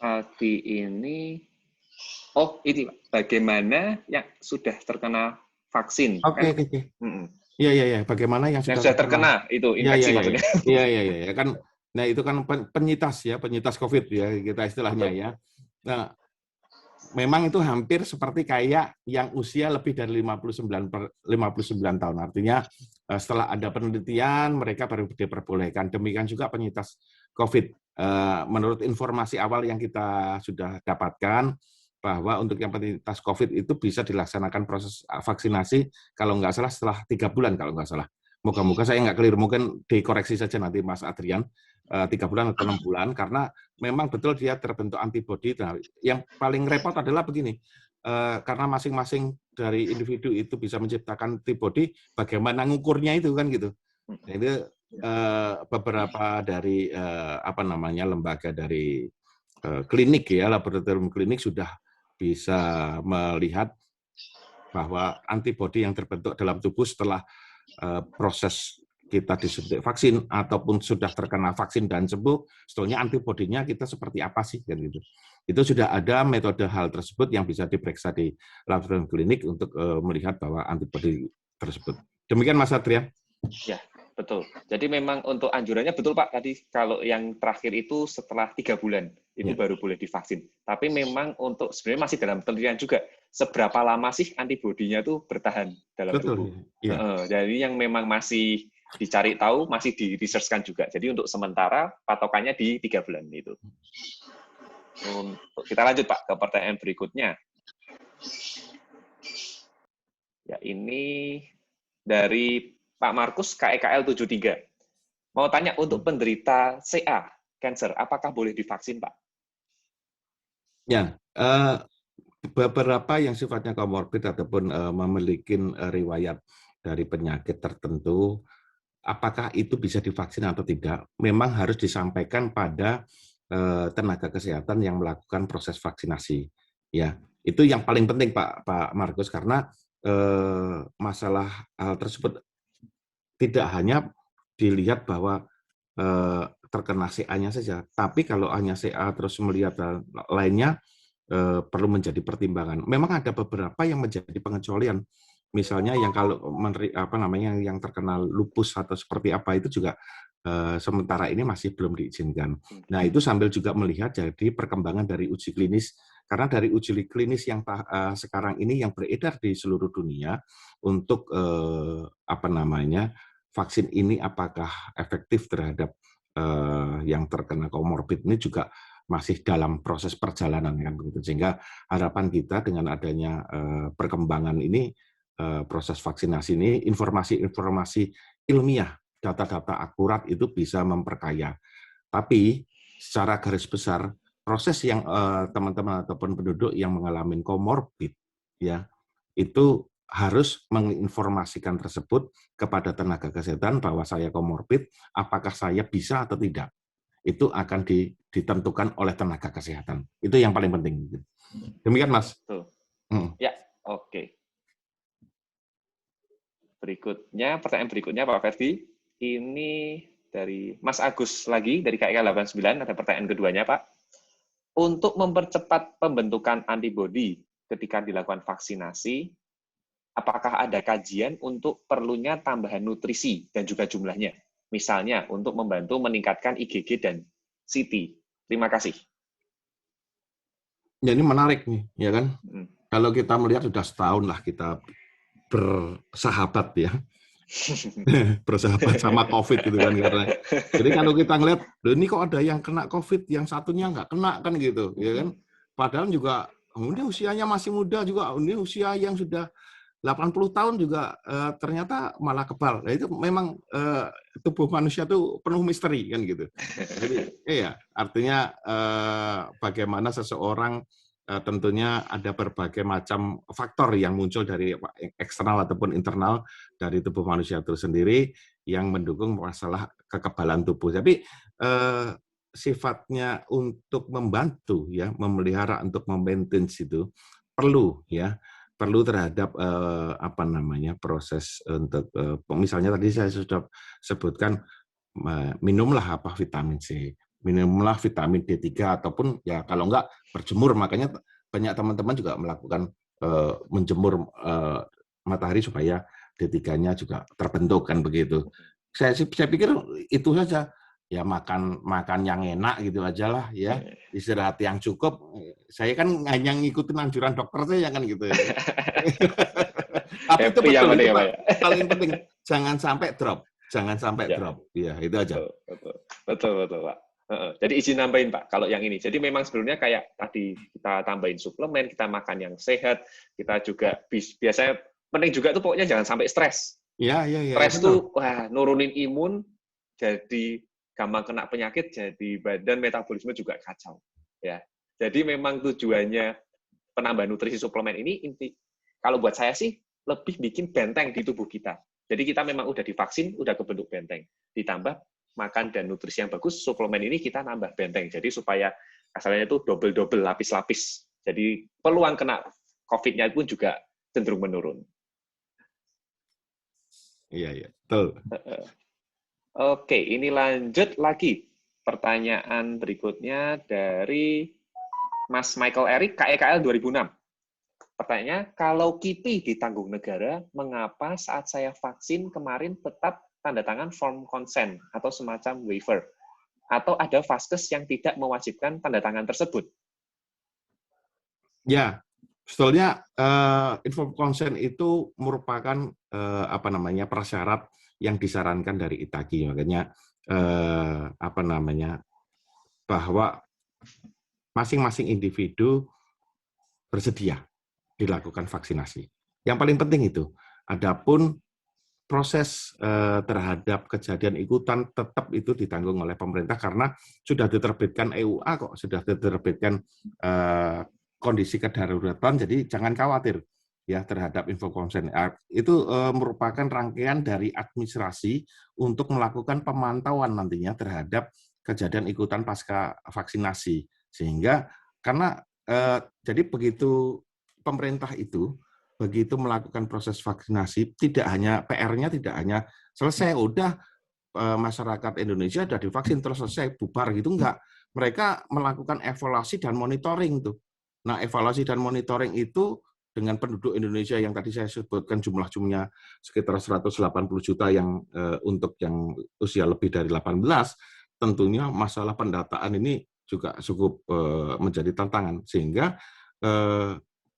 Tadi ini, ini bagaimana yang sudah terkena vaksin? Oke. Iya. Bagaimana yang sudah terkena itu infeksi maksudnya? Iya. Kan, nah itu kan penyintas COVID ya kita istilahnya ya. Nah, memang itu hampir seperti kayak yang usia lebih dari 59 tahun. Artinya setelah ada penelitian, mereka baru diperbolehkan. Demikian juga penyintas COVID. Menurut informasi awal yang kita sudah dapatkan, bahwa untuk yang penyintas COVID itu bisa dilaksanakan proses vaksinasi, kalau nggak salah setelah 3 bulan, kalau nggak salah. Moga-moga saya nggak keliru, mungkin dikoreksi saja nanti Mas Adrian. 3 bulan atau 6 bulan, karena memang betul dia terbentuk antibodi. Nah, yang paling repot adalah begini, karena masing-masing dari individu itu bisa menciptakan antibodi, bagaimana ngukurnya itu kan gitu. Jadi beberapa dari lembaga dari klinik ya, laboratorium klinik sudah bisa melihat bahwa antibodi yang terbentuk dalam tubuh setelah proses kita disuntik vaksin ataupun sudah terkena vaksin dan sembuh, sebetulnya antibodinya kita seperti apa sih kan gitu. Itu sudah ada metode hal tersebut yang bisa diperiksa di laboratorium klinik untuk melihat bahwa antibodi tersebut. Demikian Mas Adrian. Ya, betul. Jadi memang untuk anjurannya betul Pak, tadi kalau yang terakhir itu setelah 3 bulan itu baru boleh divaksin. Tapi memang untuk sebenarnya masih dalam penelitian juga seberapa lama sih antibodinya tuh bertahan dalam tubuh. Ya. Jadi yang memang masih dicari tahu, masih di-research-kan juga. Jadi untuk sementara patokannya di 3 bulan itu. Kita lanjut Pak ke pertanyaan berikutnya. Ya, ini dari Pak Markus KEKL 73. Mau tanya untuk penderita CA, cancer, apakah boleh divaksin, Pak? Ya, beberapa yang sifatnya komorbid ataupun memiliki riwayat dari penyakit tertentu, apakah itu bisa divaksin atau tidak, memang harus disampaikan pada tenaga kesehatan yang melakukan proses vaksinasi. Ya, itu yang paling penting Pak Markus, karena masalah hal tersebut tidak hanya dilihat bahwa terkena CA-nya saja, tapi kalau hanya CA terus melihat lainnya perlu menjadi pertimbangan. Memang ada beberapa yang menjadi pengecualian. Misalnya yang kalau yang terkena lupus atau seperti apa itu juga sementara ini masih belum diizinkan. Nah, itu sambil juga melihat jadi perkembangan dari uji klinis, karena dari uji klinis yang sekarang ini yang beredar di seluruh dunia untuk vaksin ini apakah efektif terhadap yang terkena komorbid ini juga masih dalam proses perjalanan kan begitu. Sehingga harapan kita dengan adanya perkembangan ini, proses vaksinasi ini, informasi ilmiah, data-data akurat itu bisa memperkaya. Tapi secara garis besar proses yang teman-teman ataupun penduduk yang mengalami komorbid ya itu harus menginformasikan tersebut kepada tenaga kesehatan bahwa saya komorbid, apakah saya bisa atau tidak. Itu akan ditentukan oleh tenaga kesehatan. Itu yang paling penting. Demikian, Mas. Ya, oke. Pertanyaan berikutnya Pak Ferdi. Ini dari Mas Agus lagi, dari KIK 89. Ada pertanyaan keduanya, Pak. Untuk mempercepat pembentukan antibodi ketika dilakukan vaksinasi, apakah ada kajian untuk perlunya tambahan nutrisi dan juga jumlahnya? Misalnya, untuk membantu meningkatkan IgG dan CT. Terima kasih. Ya, ini menarik nih, ya kan? Kalau kita melihat sudah setahun lah kita bersahabat ya. Bersahabat sama COVID gitu kan, karena jadi kalau kita ngeliat ini kok ada yang kena COVID, yang satunya nggak kena kan gitu, ya kan? Padahal juga ini usianya masih muda juga, ini usia yang sudah 80 tahun juga ternyata malah kebal. Nah, itu memang tubuh manusia tuh penuh misteri kan gitu. Jadi iya, artinya bagaimana seseorang tentunya ada berbagai macam faktor yang muncul dari eksternal ataupun internal dari tubuh manusia itu sendiri yang mendukung masalah kekebalan tubuh. Tapi sifatnya untuk membantu ya, memelihara, untuk memaintain itu perlu ya, perlu terhadap apa namanya proses untuk misalnya tadi saya sudah sebutkan minumlah apa vitamin C, minumlah vitamin D3 ataupun ya kalau enggak berjemur, makanya banyak teman-teman juga melakukan menjemur matahari supaya D3-nya juga terbentuk kan begitu. Saya pikir itu saja ya, makan yang enak gitu aja lah ya, istirahat yang cukup. Saya kan hanya ngikutin anjuran dokter saya kan gitu ya. Tapi itu betul, itu Pak, paling penting jangan sampai drop. Jangan sampai drop. Ya, itu aja. Betul, Pak. Jadi izin nambahin, Pak, kalau yang ini. Jadi memang sebenarnya kayak tadi kita tambahin suplemen, kita makan yang sehat, kita juga biasanya penting juga tuh pokoknya jangan sampai stres. Iya. Stres tuh wah nurunin imun, jadi gampang kena penyakit, jadi badan metabolisme juga kacau. Ya. Jadi memang tujuannya penambahan nutrisi suplemen ini kalau buat saya sih lebih bikin benteng di tubuh kita. Jadi kita memang udah divaksin, udah kebentuk benteng. Ditambah makan dan nutrisi yang bagus, suplemen ini kita nambah benteng. Jadi supaya asalnya itu double-double, lapis-lapis. Jadi peluang kena COVID-nya pun juga cenderung menurun. Iya, betul. Oke, ini lanjut lagi. Pertanyaan berikutnya dari Mas Michael Eric, KEKL 2006. Pertanyaannya, kalau KIPI ditanggung negara, mengapa saat saya vaksin kemarin tetap tanda tangan form consent atau semacam waiver? Atau ada vaskes yang tidak mewajibkan tanda tangan tersebut? Ya, sebetulnya inform consent itu merupakan apa namanya prasyarat yang disarankan dari ITAGI. Makanya apa namanya bahwa masing-masing individu bersedia dilakukan vaksinasi. Yang paling penting itu. Adapun proses terhadap kejadian ikutan tetap itu ditanggung oleh pemerintah karena sudah diterbitkan EUA kok, sudah diterbitkan kondisi kedaruratan, jadi jangan khawatir ya terhadap info consent. Itu merupakan rangkaian dari administrasi untuk melakukan pemantauan nantinya terhadap kejadian ikutan pasca vaksinasi. Sehingga karena jadi begitu pemerintah itu begitu melakukan proses vaksinasi, tidak hanya PR-nya tidak hanya selesai, udah masyarakat Indonesia sudah divaksin terus selesai bubar gitu, enggak. Mereka melakukan evaluasi dan monitoring tuh. Nah, evaluasi dan monitoring itu dengan penduduk Indonesia yang tadi saya sebutkan jumlahnya sekitar 180 juta yang untuk yang usia lebih dari 18, tentunya masalah pendataan ini juga cukup menjadi tantangan, sehingga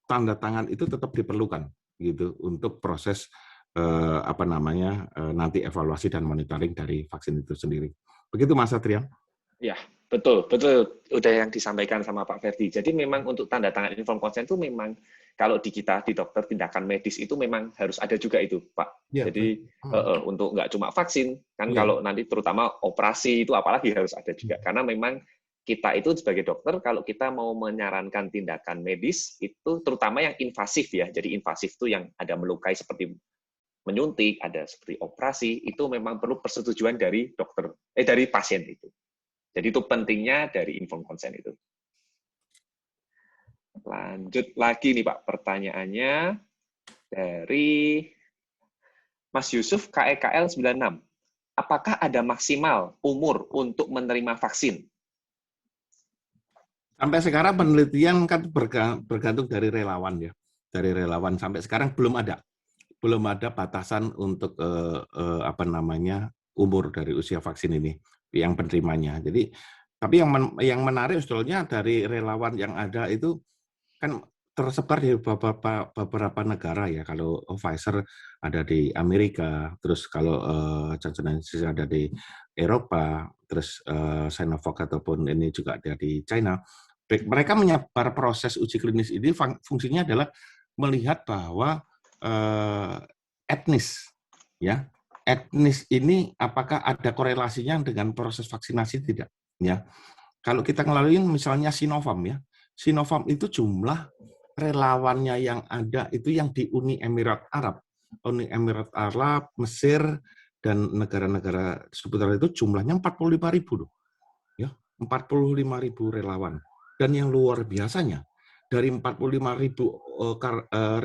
tanda tangan itu tetap diperlukan gitu untuk proses apa namanya nanti evaluasi dan monitoring dari vaksin itu sendiri. Begitu Mas Satrian? Ya, betul. Udah yang disampaikan sama Pak Ferdi. Jadi memang untuk tanda tangan inform consent itu memang kalau di kita di dokter tindakan medis itu memang harus ada juga itu, Pak. Ya, jadi untuk nggak cuma vaksin kan ya. Kalau nanti terutama operasi itu apalagi harus ada juga karena memang kita itu sebagai dokter, kalau kita mau menyarankan tindakan medis, itu terutama yang invasif ya. Jadi invasif itu yang ada melukai seperti menyuntik, ada seperti operasi, itu memang perlu persetujuan dari dokter, dari pasien itu. Jadi itu pentingnya dari informed consent itu. Lanjut lagi nih Pak, pertanyaannya dari Mas Yusuf KEKL 96. Apakah ada maksimal umur untuk menerima vaksin? Sampai sekarang penelitian kan bergantung dari relawan ya. Dari relawan sampai sekarang belum ada batasan untuk apa namanya umur dari usia vaksin ini yang penerimanya. Jadi tapi yang menarik sebetulnya dari relawan yang ada itu kan tersebar di beberapa negara ya. Kalau Pfizer ada di Amerika, terus kalau Johnson & Johnson ada di Eropa, terus Sinovac ataupun ini juga ada di China. Mereka menyebar proses uji klinis ini fungsinya adalah melihat bahwa etnis, ya, etnis ini apakah ada korelasinya dengan proses vaksinasi tidak, ya. Kalau kita ngelalui misalnya Sinovac ya, Sinovac itu jumlah relawannya yang ada itu yang di Uni Emirat Arab, Mesir dan negara-negara seputar itu jumlahnya 45.000 loh, ya, 45.000 relawan. Dan yang luar biasanya dari 45.000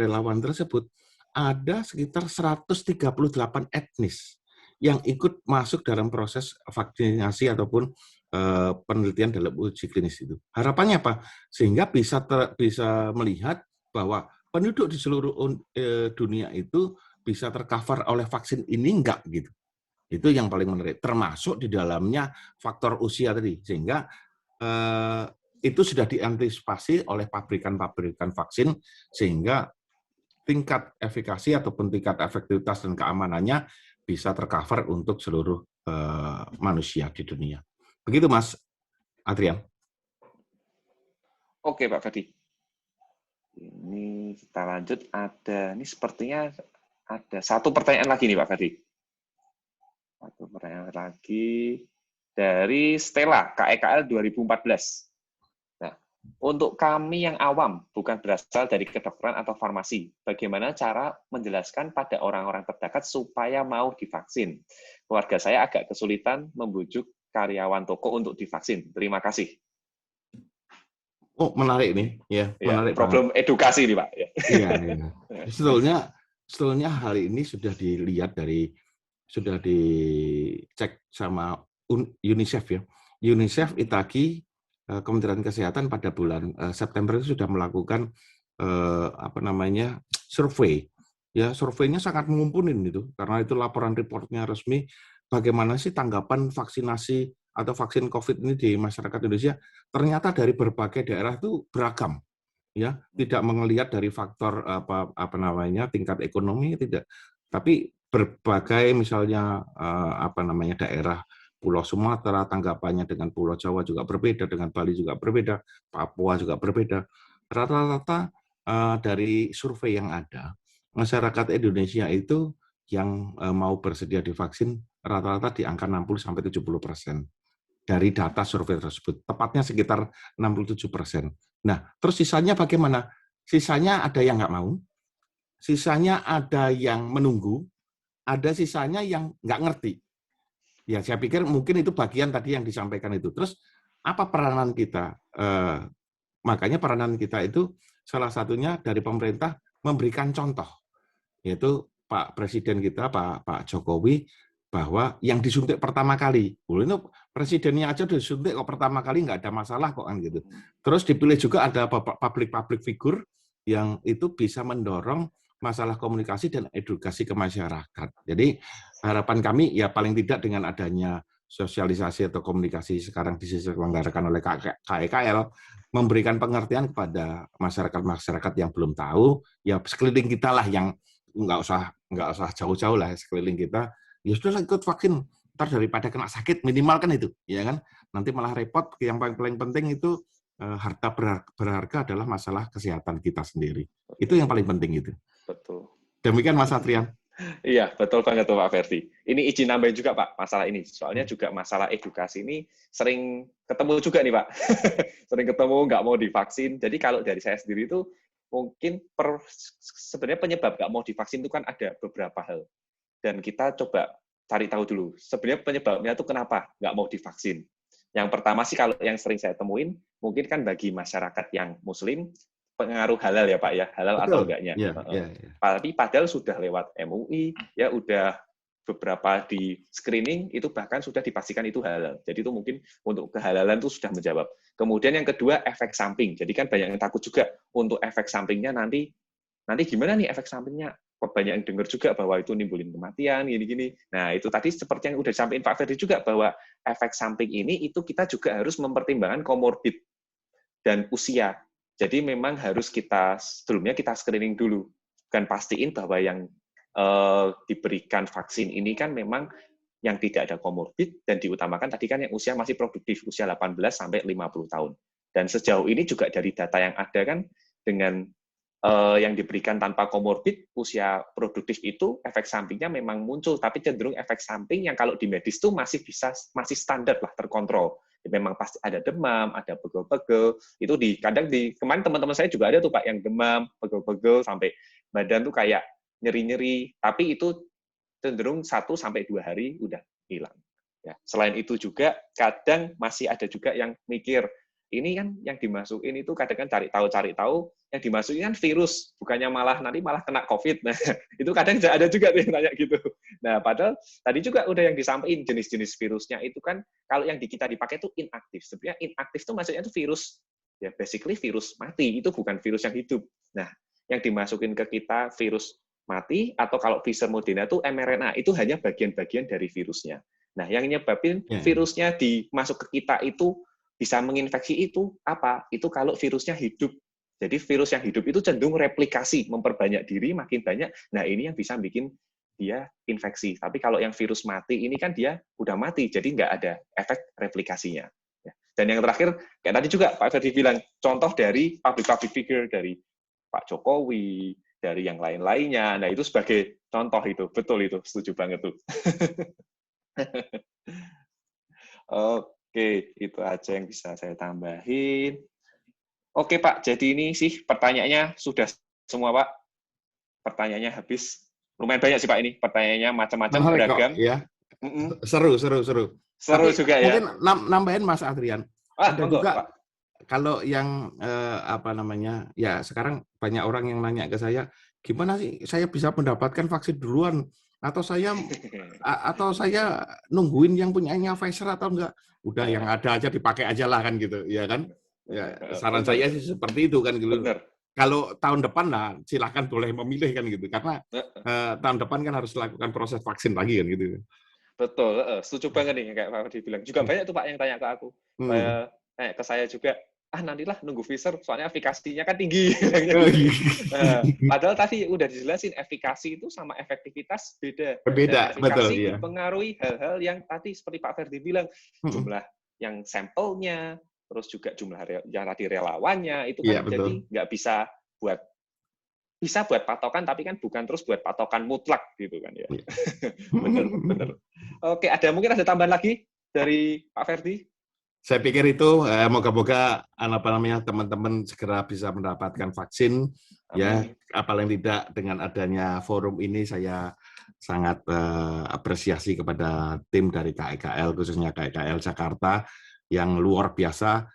relawan tersebut ada sekitar 138 etnis yang ikut masuk dalam proses vaksinasi ataupun penelitian dalam uji klinis itu. Harapannya apa? Sehingga bisa melihat bahwa penduduk di seluruh dunia itu bisa tercover oleh vaksin ini enggak gitu. Itu yang paling menarik. Termasuk di dalamnya faktor usia tadi. Sehingga itu sudah diantisipasi oleh pabrikan-pabrikan vaksin sehingga tingkat efikasi ataupun tingkat efektivitas dan keamanannya bisa tercover untuk seluruh manusia di dunia. Begitu Mas Adrian. Oke Pak Ferdi. Ini kita lanjut, ini sepertinya ada satu pertanyaan lagi nih Pak Ferdi. Satu pertanyaan lagi dari Stella, KEKL 2014. Nah, untuk kami yang awam, bukan berasal dari kedokteran atau farmasi, bagaimana cara menjelaskan pada orang-orang terdekat supaya mau divaksin? Keluarga saya agak kesulitan membujuk karyawan toko untuk divaksin. Terima kasih. Oh, menarik nih, ya, menarik. Problem banget. Edukasi nih Pak. Iya, iya. Sebetulnya hal ini sudah dilihat sudah dicek sama UNICEF ya. UNICEF Itagi Kementerian Kesehatan pada bulan September itu sudah melakukan survei. Ya, surveinya sangat mengumpunin itu karena itu laporan reportnya resmi. Bagaimana sih tanggapan vaksinasi atau vaksin COVID ini di masyarakat Indonesia? Ternyata dari berbagai daerah itu beragam, ya, tidak melihat dari faktor tingkat ekonomi tidak, tapi berbagai misalnya daerah Pulau Sumatera tanggapannya dengan Pulau Jawa juga berbeda, dengan Bali juga berbeda, Papua juga berbeda. Rata-rata dari survei yang ada, masyarakat Indonesia itu yang mau bersedia divaksin rata-rata di angka 60-70% dari data survei tersebut. Tepatnya sekitar 67%. Nah, terus sisanya bagaimana? Sisanya ada yang nggak mau, sisanya ada yang menunggu, ada sisanya yang nggak ngerti. Ya, saya pikir mungkin itu bagian tadi yang disampaikan itu. Terus, apa peranan kita? Makanya peranan kita itu salah satunya dari pemerintah memberikan contoh, yaitu Pak Presiden kita, Pak Jokowi, bahwa yang disuntik pertama kali, ini presidennya aja disuntik kok pertama kali nggak ada masalah kok kan gitu. Terus dipilih juga ada public figure yang itu bisa mendorong masalah komunikasi dan edukasi ke masyarakat. Jadi harapan kami ya paling tidak dengan adanya sosialisasi atau komunikasi sekarang diselenggarakan oleh KEKL memberikan pengertian kepada masyarakat yang belum tahu, ya sekeliling kita lah yang nggak usah jauh-jauh lah sekeliling kita. Ya sudah ikut vaksin, ntar daripada kena sakit minimal kan itu, ya kan? Nanti malah repot. Yang paling penting itu harta berharga adalah masalah kesehatan kita sendiri. Itu yang paling penting itu. Betul. Demikian Mas Adrian. Iya, betul banget tuh Pak Ferdi. Ini izin nambahin juga Pak masalah ini. Soalnya juga masalah edukasi ini sering ketemu juga nih Pak. Sering ketemu nggak mau divaksin. Jadi kalau dari saya sendiri itu mungkin sebenarnya penyebab nggak mau divaksin itu kan ada beberapa hal. Dan kita coba cari tahu dulu, sebenarnya penyebabnya itu kenapa nggak mau divaksin. Yang pertama sih kalau yang sering saya temuin, mungkin kan bagi masyarakat yang muslim, pengaruh halal ya Pak ya, halal Betul. atau enggaknya. Ya. Tapi padahal sudah lewat MUI, ya udah beberapa di screening, itu bahkan sudah dipastikan itu halal. Jadi itu mungkin untuk kehalalan itu sudah menjawab. Kemudian yang kedua, efek samping. Jadi kan banyak yang takut juga untuk efek sampingnya nanti gimana nih efek sampingnya? Banyak yang dengar juga bahwa itu nimbulin kematian, gini-gini. Nah, itu tadi seperti yang udah disampaikan Pak Ferdi juga, bahwa efek samping ini itu kita juga harus mempertimbangkan komorbid dan usia. Jadi memang harus sebelumnya kita screening dulu, dan pastiin bahwa yang diberikan vaksin ini kan memang yang tidak ada komorbid dan diutamakan tadi kan yang usia masih produktif, usia 18 sampai 50 tahun. Dan sejauh ini juga dari data yang ada kan dengan yang diberikan tanpa komorbid, usia produktif itu efek sampingnya memang muncul, tapi cenderung efek samping yang kalau di medis itu masih standar lah, terkontrol. Memang pasti ada demam, ada pegel-pegel. Itu kadang kemarin teman-teman saya juga ada tuh Pak yang demam, pegel-pegel sampai badan tuh kayak nyeri-nyeri. Tapi itu cenderung 1-2 hari udah hilang. Ya. Selain itu juga kadang masih ada juga yang mikir ini kan yang dimasukin itu kadang kan cari tahu yang dimasukin kan virus, bukannya nanti malah kena COVID. Nah, itu kadang ada juga yang tanya gitu. Nah, padahal tadi juga udah yang disampaikan jenis-jenis virusnya itu kan kalau yang kita dipakai itu inaktif. Sebenarnya inaktif itu maksudnya itu virus ya basically virus mati, itu bukan virus yang hidup. Nah, yang dimasukin ke kita virus mati atau kalau Pfizer Moderna itu mRNA, itu hanya bagian-bagian dari virusnya. Nah, yang nyebabin virusnya masuk ke kita itu bisa menginfeksi itu apa? Itu kalau virusnya hidup. Jadi virus yang hidup itu cenderung replikasi, memperbanyak diri makin banyak. Nah, ini yang bisa bikin dia infeksi. Tapi kalau yang virus mati ini kan dia udah mati, jadi nggak ada efek replikasinya. Dan yang terakhir, kayak tadi juga Pak Ferdi bilang, contoh dari public figure, dari Pak Jokowi, dari yang lain-lainnya. Nah, itu sebagai contoh itu. Betul itu, setuju banget tuh. Oke, itu aja yang bisa saya tambahin. Oke, Pak. Jadi ini sih pertanyaannya sudah semua, Pak. Pertanyaannya habis. Lumayan banyak sih, Pak, ini. Pertanyaannya macam-macam, beragam. Ya. Seru. Seru Tapi juga ya. mungkin nambahin Mas Adrian. Ada monggo, juga Pak. kalau yang ya sekarang banyak orang yang nanya ke saya, gimana sih saya bisa mendapatkan vaksin duluan atau saya nungguin yang punyanya Pfizer atau enggak? Udah yang ada aja dipakai aja lah kan gitu, ya kan? Ya, saran saya sih seperti itu kan gitu. Benar. Kalau tahun depan lah silahkan boleh memilih kan gitu, karena tahun depan kan harus lakukan proses vaksin lagi kan gitu. Betul, setuju banget nih kayak Pak Ferdi bilang. Juga banyak tuh Pak yang tanya ke aku. Tanya ke saya juga, nantilah nunggu Pfizer, soalnya efikasinya kan tinggi. Padahal tadi udah dijelasin, efikasi itu sama efektivitas beda. Berbeda, Dan efikasi betul. dipengaruhi hal-hal yang tadi seperti Pak Ferdi bilang, jumlah yang sampelnya, terus juga jumlah yang tadi relawannya, itu kan jadi nggak bisa buat patokan, tapi kan bukan terus buat patokan mutlak gitu kan ya. Bener. Oke, mungkin ada tambahan lagi dari Pak Ferdi? Saya pikir itu moga-moga teman-teman segera bisa mendapatkan vaksin. Ya, apalagi tidak dengan adanya forum ini saya sangat apresiasi kepada tim dari KEKL, khususnya KEKL Jakarta yang luar biasa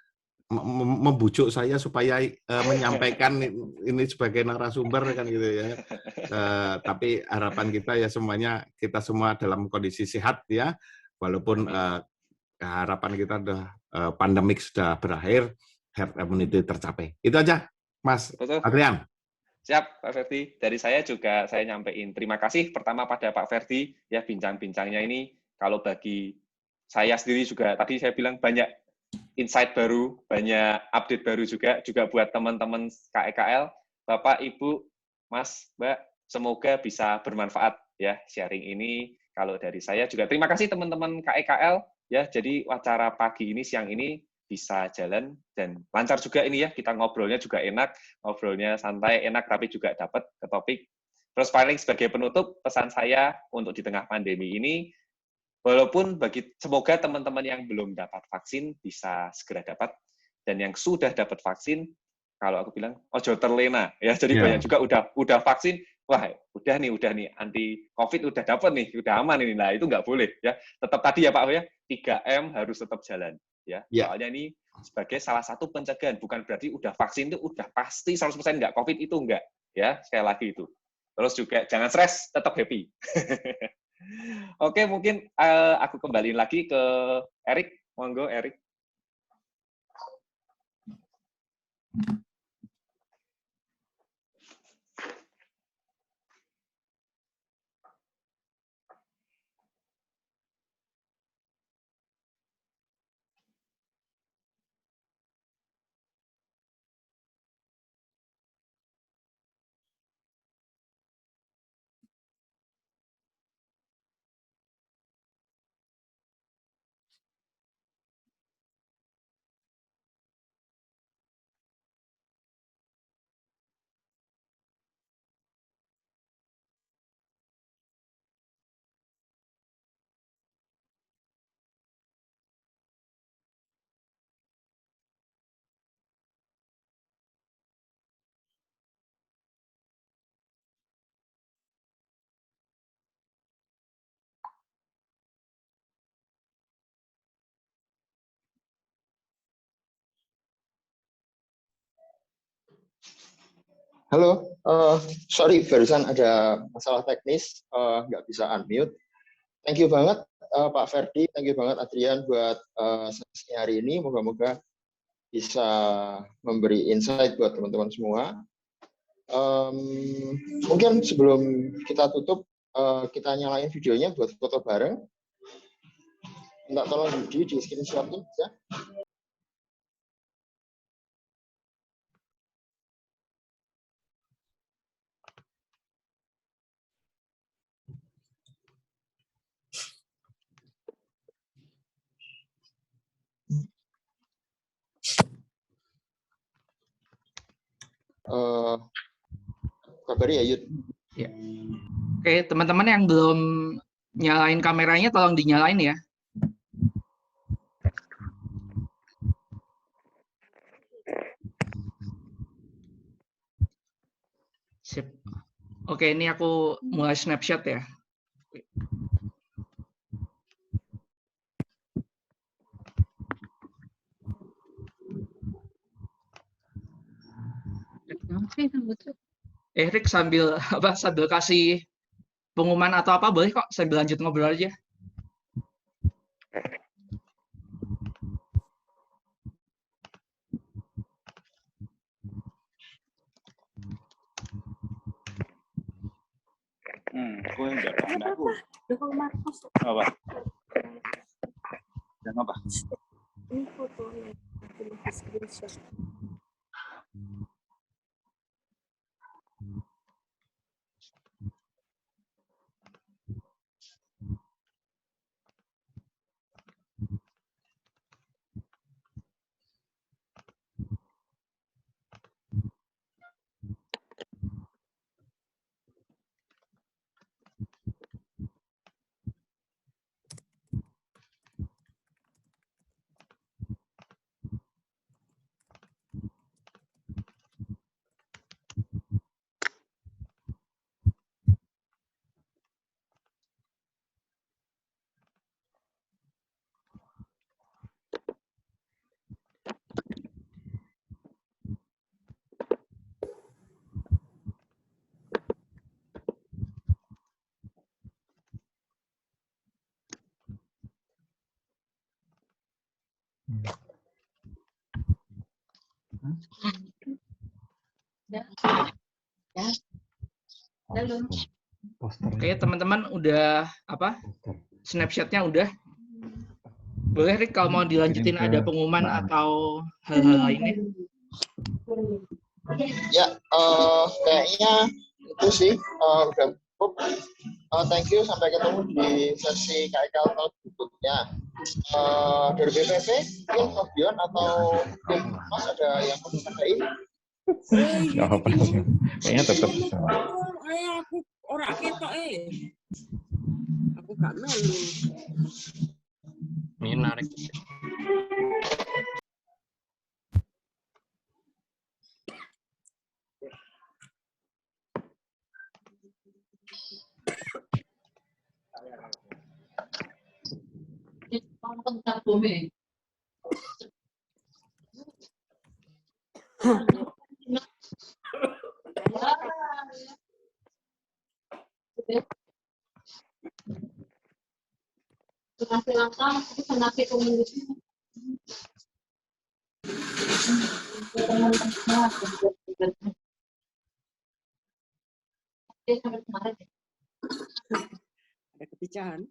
membujuk saya supaya menyampaikan ini sebagai narasumber kan gitu ya. Tapi harapan kita ya semuanya kita semua dalam kondisi sehat ya, walaupun harapan kita udah pandemik sudah berakhir, herd immunity tercapai. Itu aja, Mas Adrian. Siap, Pak Ferdi. Dari saya juga saya nyampein terima kasih pertama pada Pak Ferdi ya bincang-bincangnya ini. Kalau bagi saya sendiri juga tadi saya bilang banyak insight baru, banyak update baru juga buat teman-teman KEKL, Bapak, Ibu, Mas, Mbak, semoga bisa bermanfaat ya sharing ini. Kalau dari saya juga terima kasih teman-teman KEKL ya. Jadi acara pagi ini, siang ini bisa jalan dan lancar juga ini ya. Kita ngobrolnya juga enak, ngobrolnya santai, enak, tapi juga dapat ke topik. Terus paling sebagai penutup, pesan saya untuk di tengah pandemi ini, walaupun semoga teman-teman yang belum dapat vaksin bisa segera dapat, dan yang sudah dapat vaksin, kalau aku bilang ojo terlena ya. Jadi banyak juga udah vaksin, wah udah nih anti COVID udah dapat nih, udah aman ini. Nah, itu nggak boleh ya. Tetap tadi ya Pak ya, 3M harus tetap jalan ya. Soalnya ini sebagai salah satu pencegahan, bukan berarti udah vaksin itu udah pasti 100% nggak COVID, itu nggak ya. Sekali lagi itu. Terus juga jangan stres, tetap happy. Oke, mungkin aku kembaliin lagi ke Erik. Monggo, Erik. Halo, sorry barusan ada masalah teknis, nggak bisa unmute. Thank you banget Pak Ferdi, thank you banget Adrian buat sesi hari ini. Moga-moga bisa memberi insight buat teman-teman semua. Mungkin sebelum kita tutup, kita nyalain videonya buat foto bareng. Minta tolong di screenshotin ya. Kabari ya Yud. Ya. Oke, teman-teman yang belum nyalain kameranya tolong dinyalain ya. Sip. Oke, ini aku mulai snapshot ya. Rick sambil kasih pengumuman atau apa boleh kok, sambil lanjut ngobrol aja. Gue enggak ada aku. Apa? Dan apa? Ini fotonya, aku screenshot. Oke, teman-teman udah apa? Snapshotnya udah. Boleh Rick kalau mau dilanjutin ada pengumuman atau hal-hal lainnya? Ya, kayaknya itu sih udah cukup. Thank you, sampai ketemu di sesi KIKL tahun berikutnya. Dari BPP, mungkin Fabian atau Mas ada yang mau disampaikan? Nggak apa-apa. Kayaknya tetap. Aku orang ketok aku gak melu. Menarik. Ada kepicahan.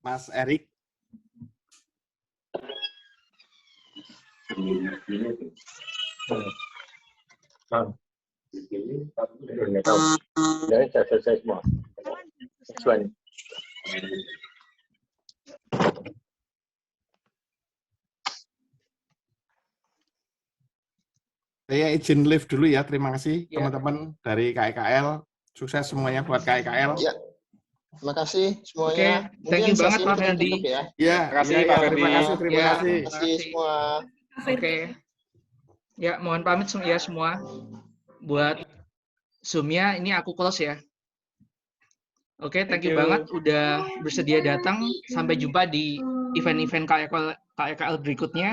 Mas Erik. Jadi saya selesai semua. Saya izin live dulu ya. Terima kasih teman-teman dari KIKL. Sukses semuanya buat KIKL. Ya. Terima kasih semuanya. Oke, thank you banget Pak Ferdi. Ya, Terima kasih Pak Ferdi. Terima kasih. terima kasih semua. Oke. Ya, mohon pamit ya semua. Buat Zoom-nya ini aku close ya. Oke, thank you banget udah bersedia datang. Sampai jumpa di event-event KKL berikutnya.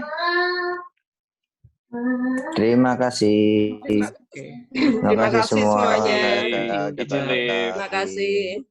Terima kasih. Oke. Terima kasih semuanya. Izin live. Terima kasih.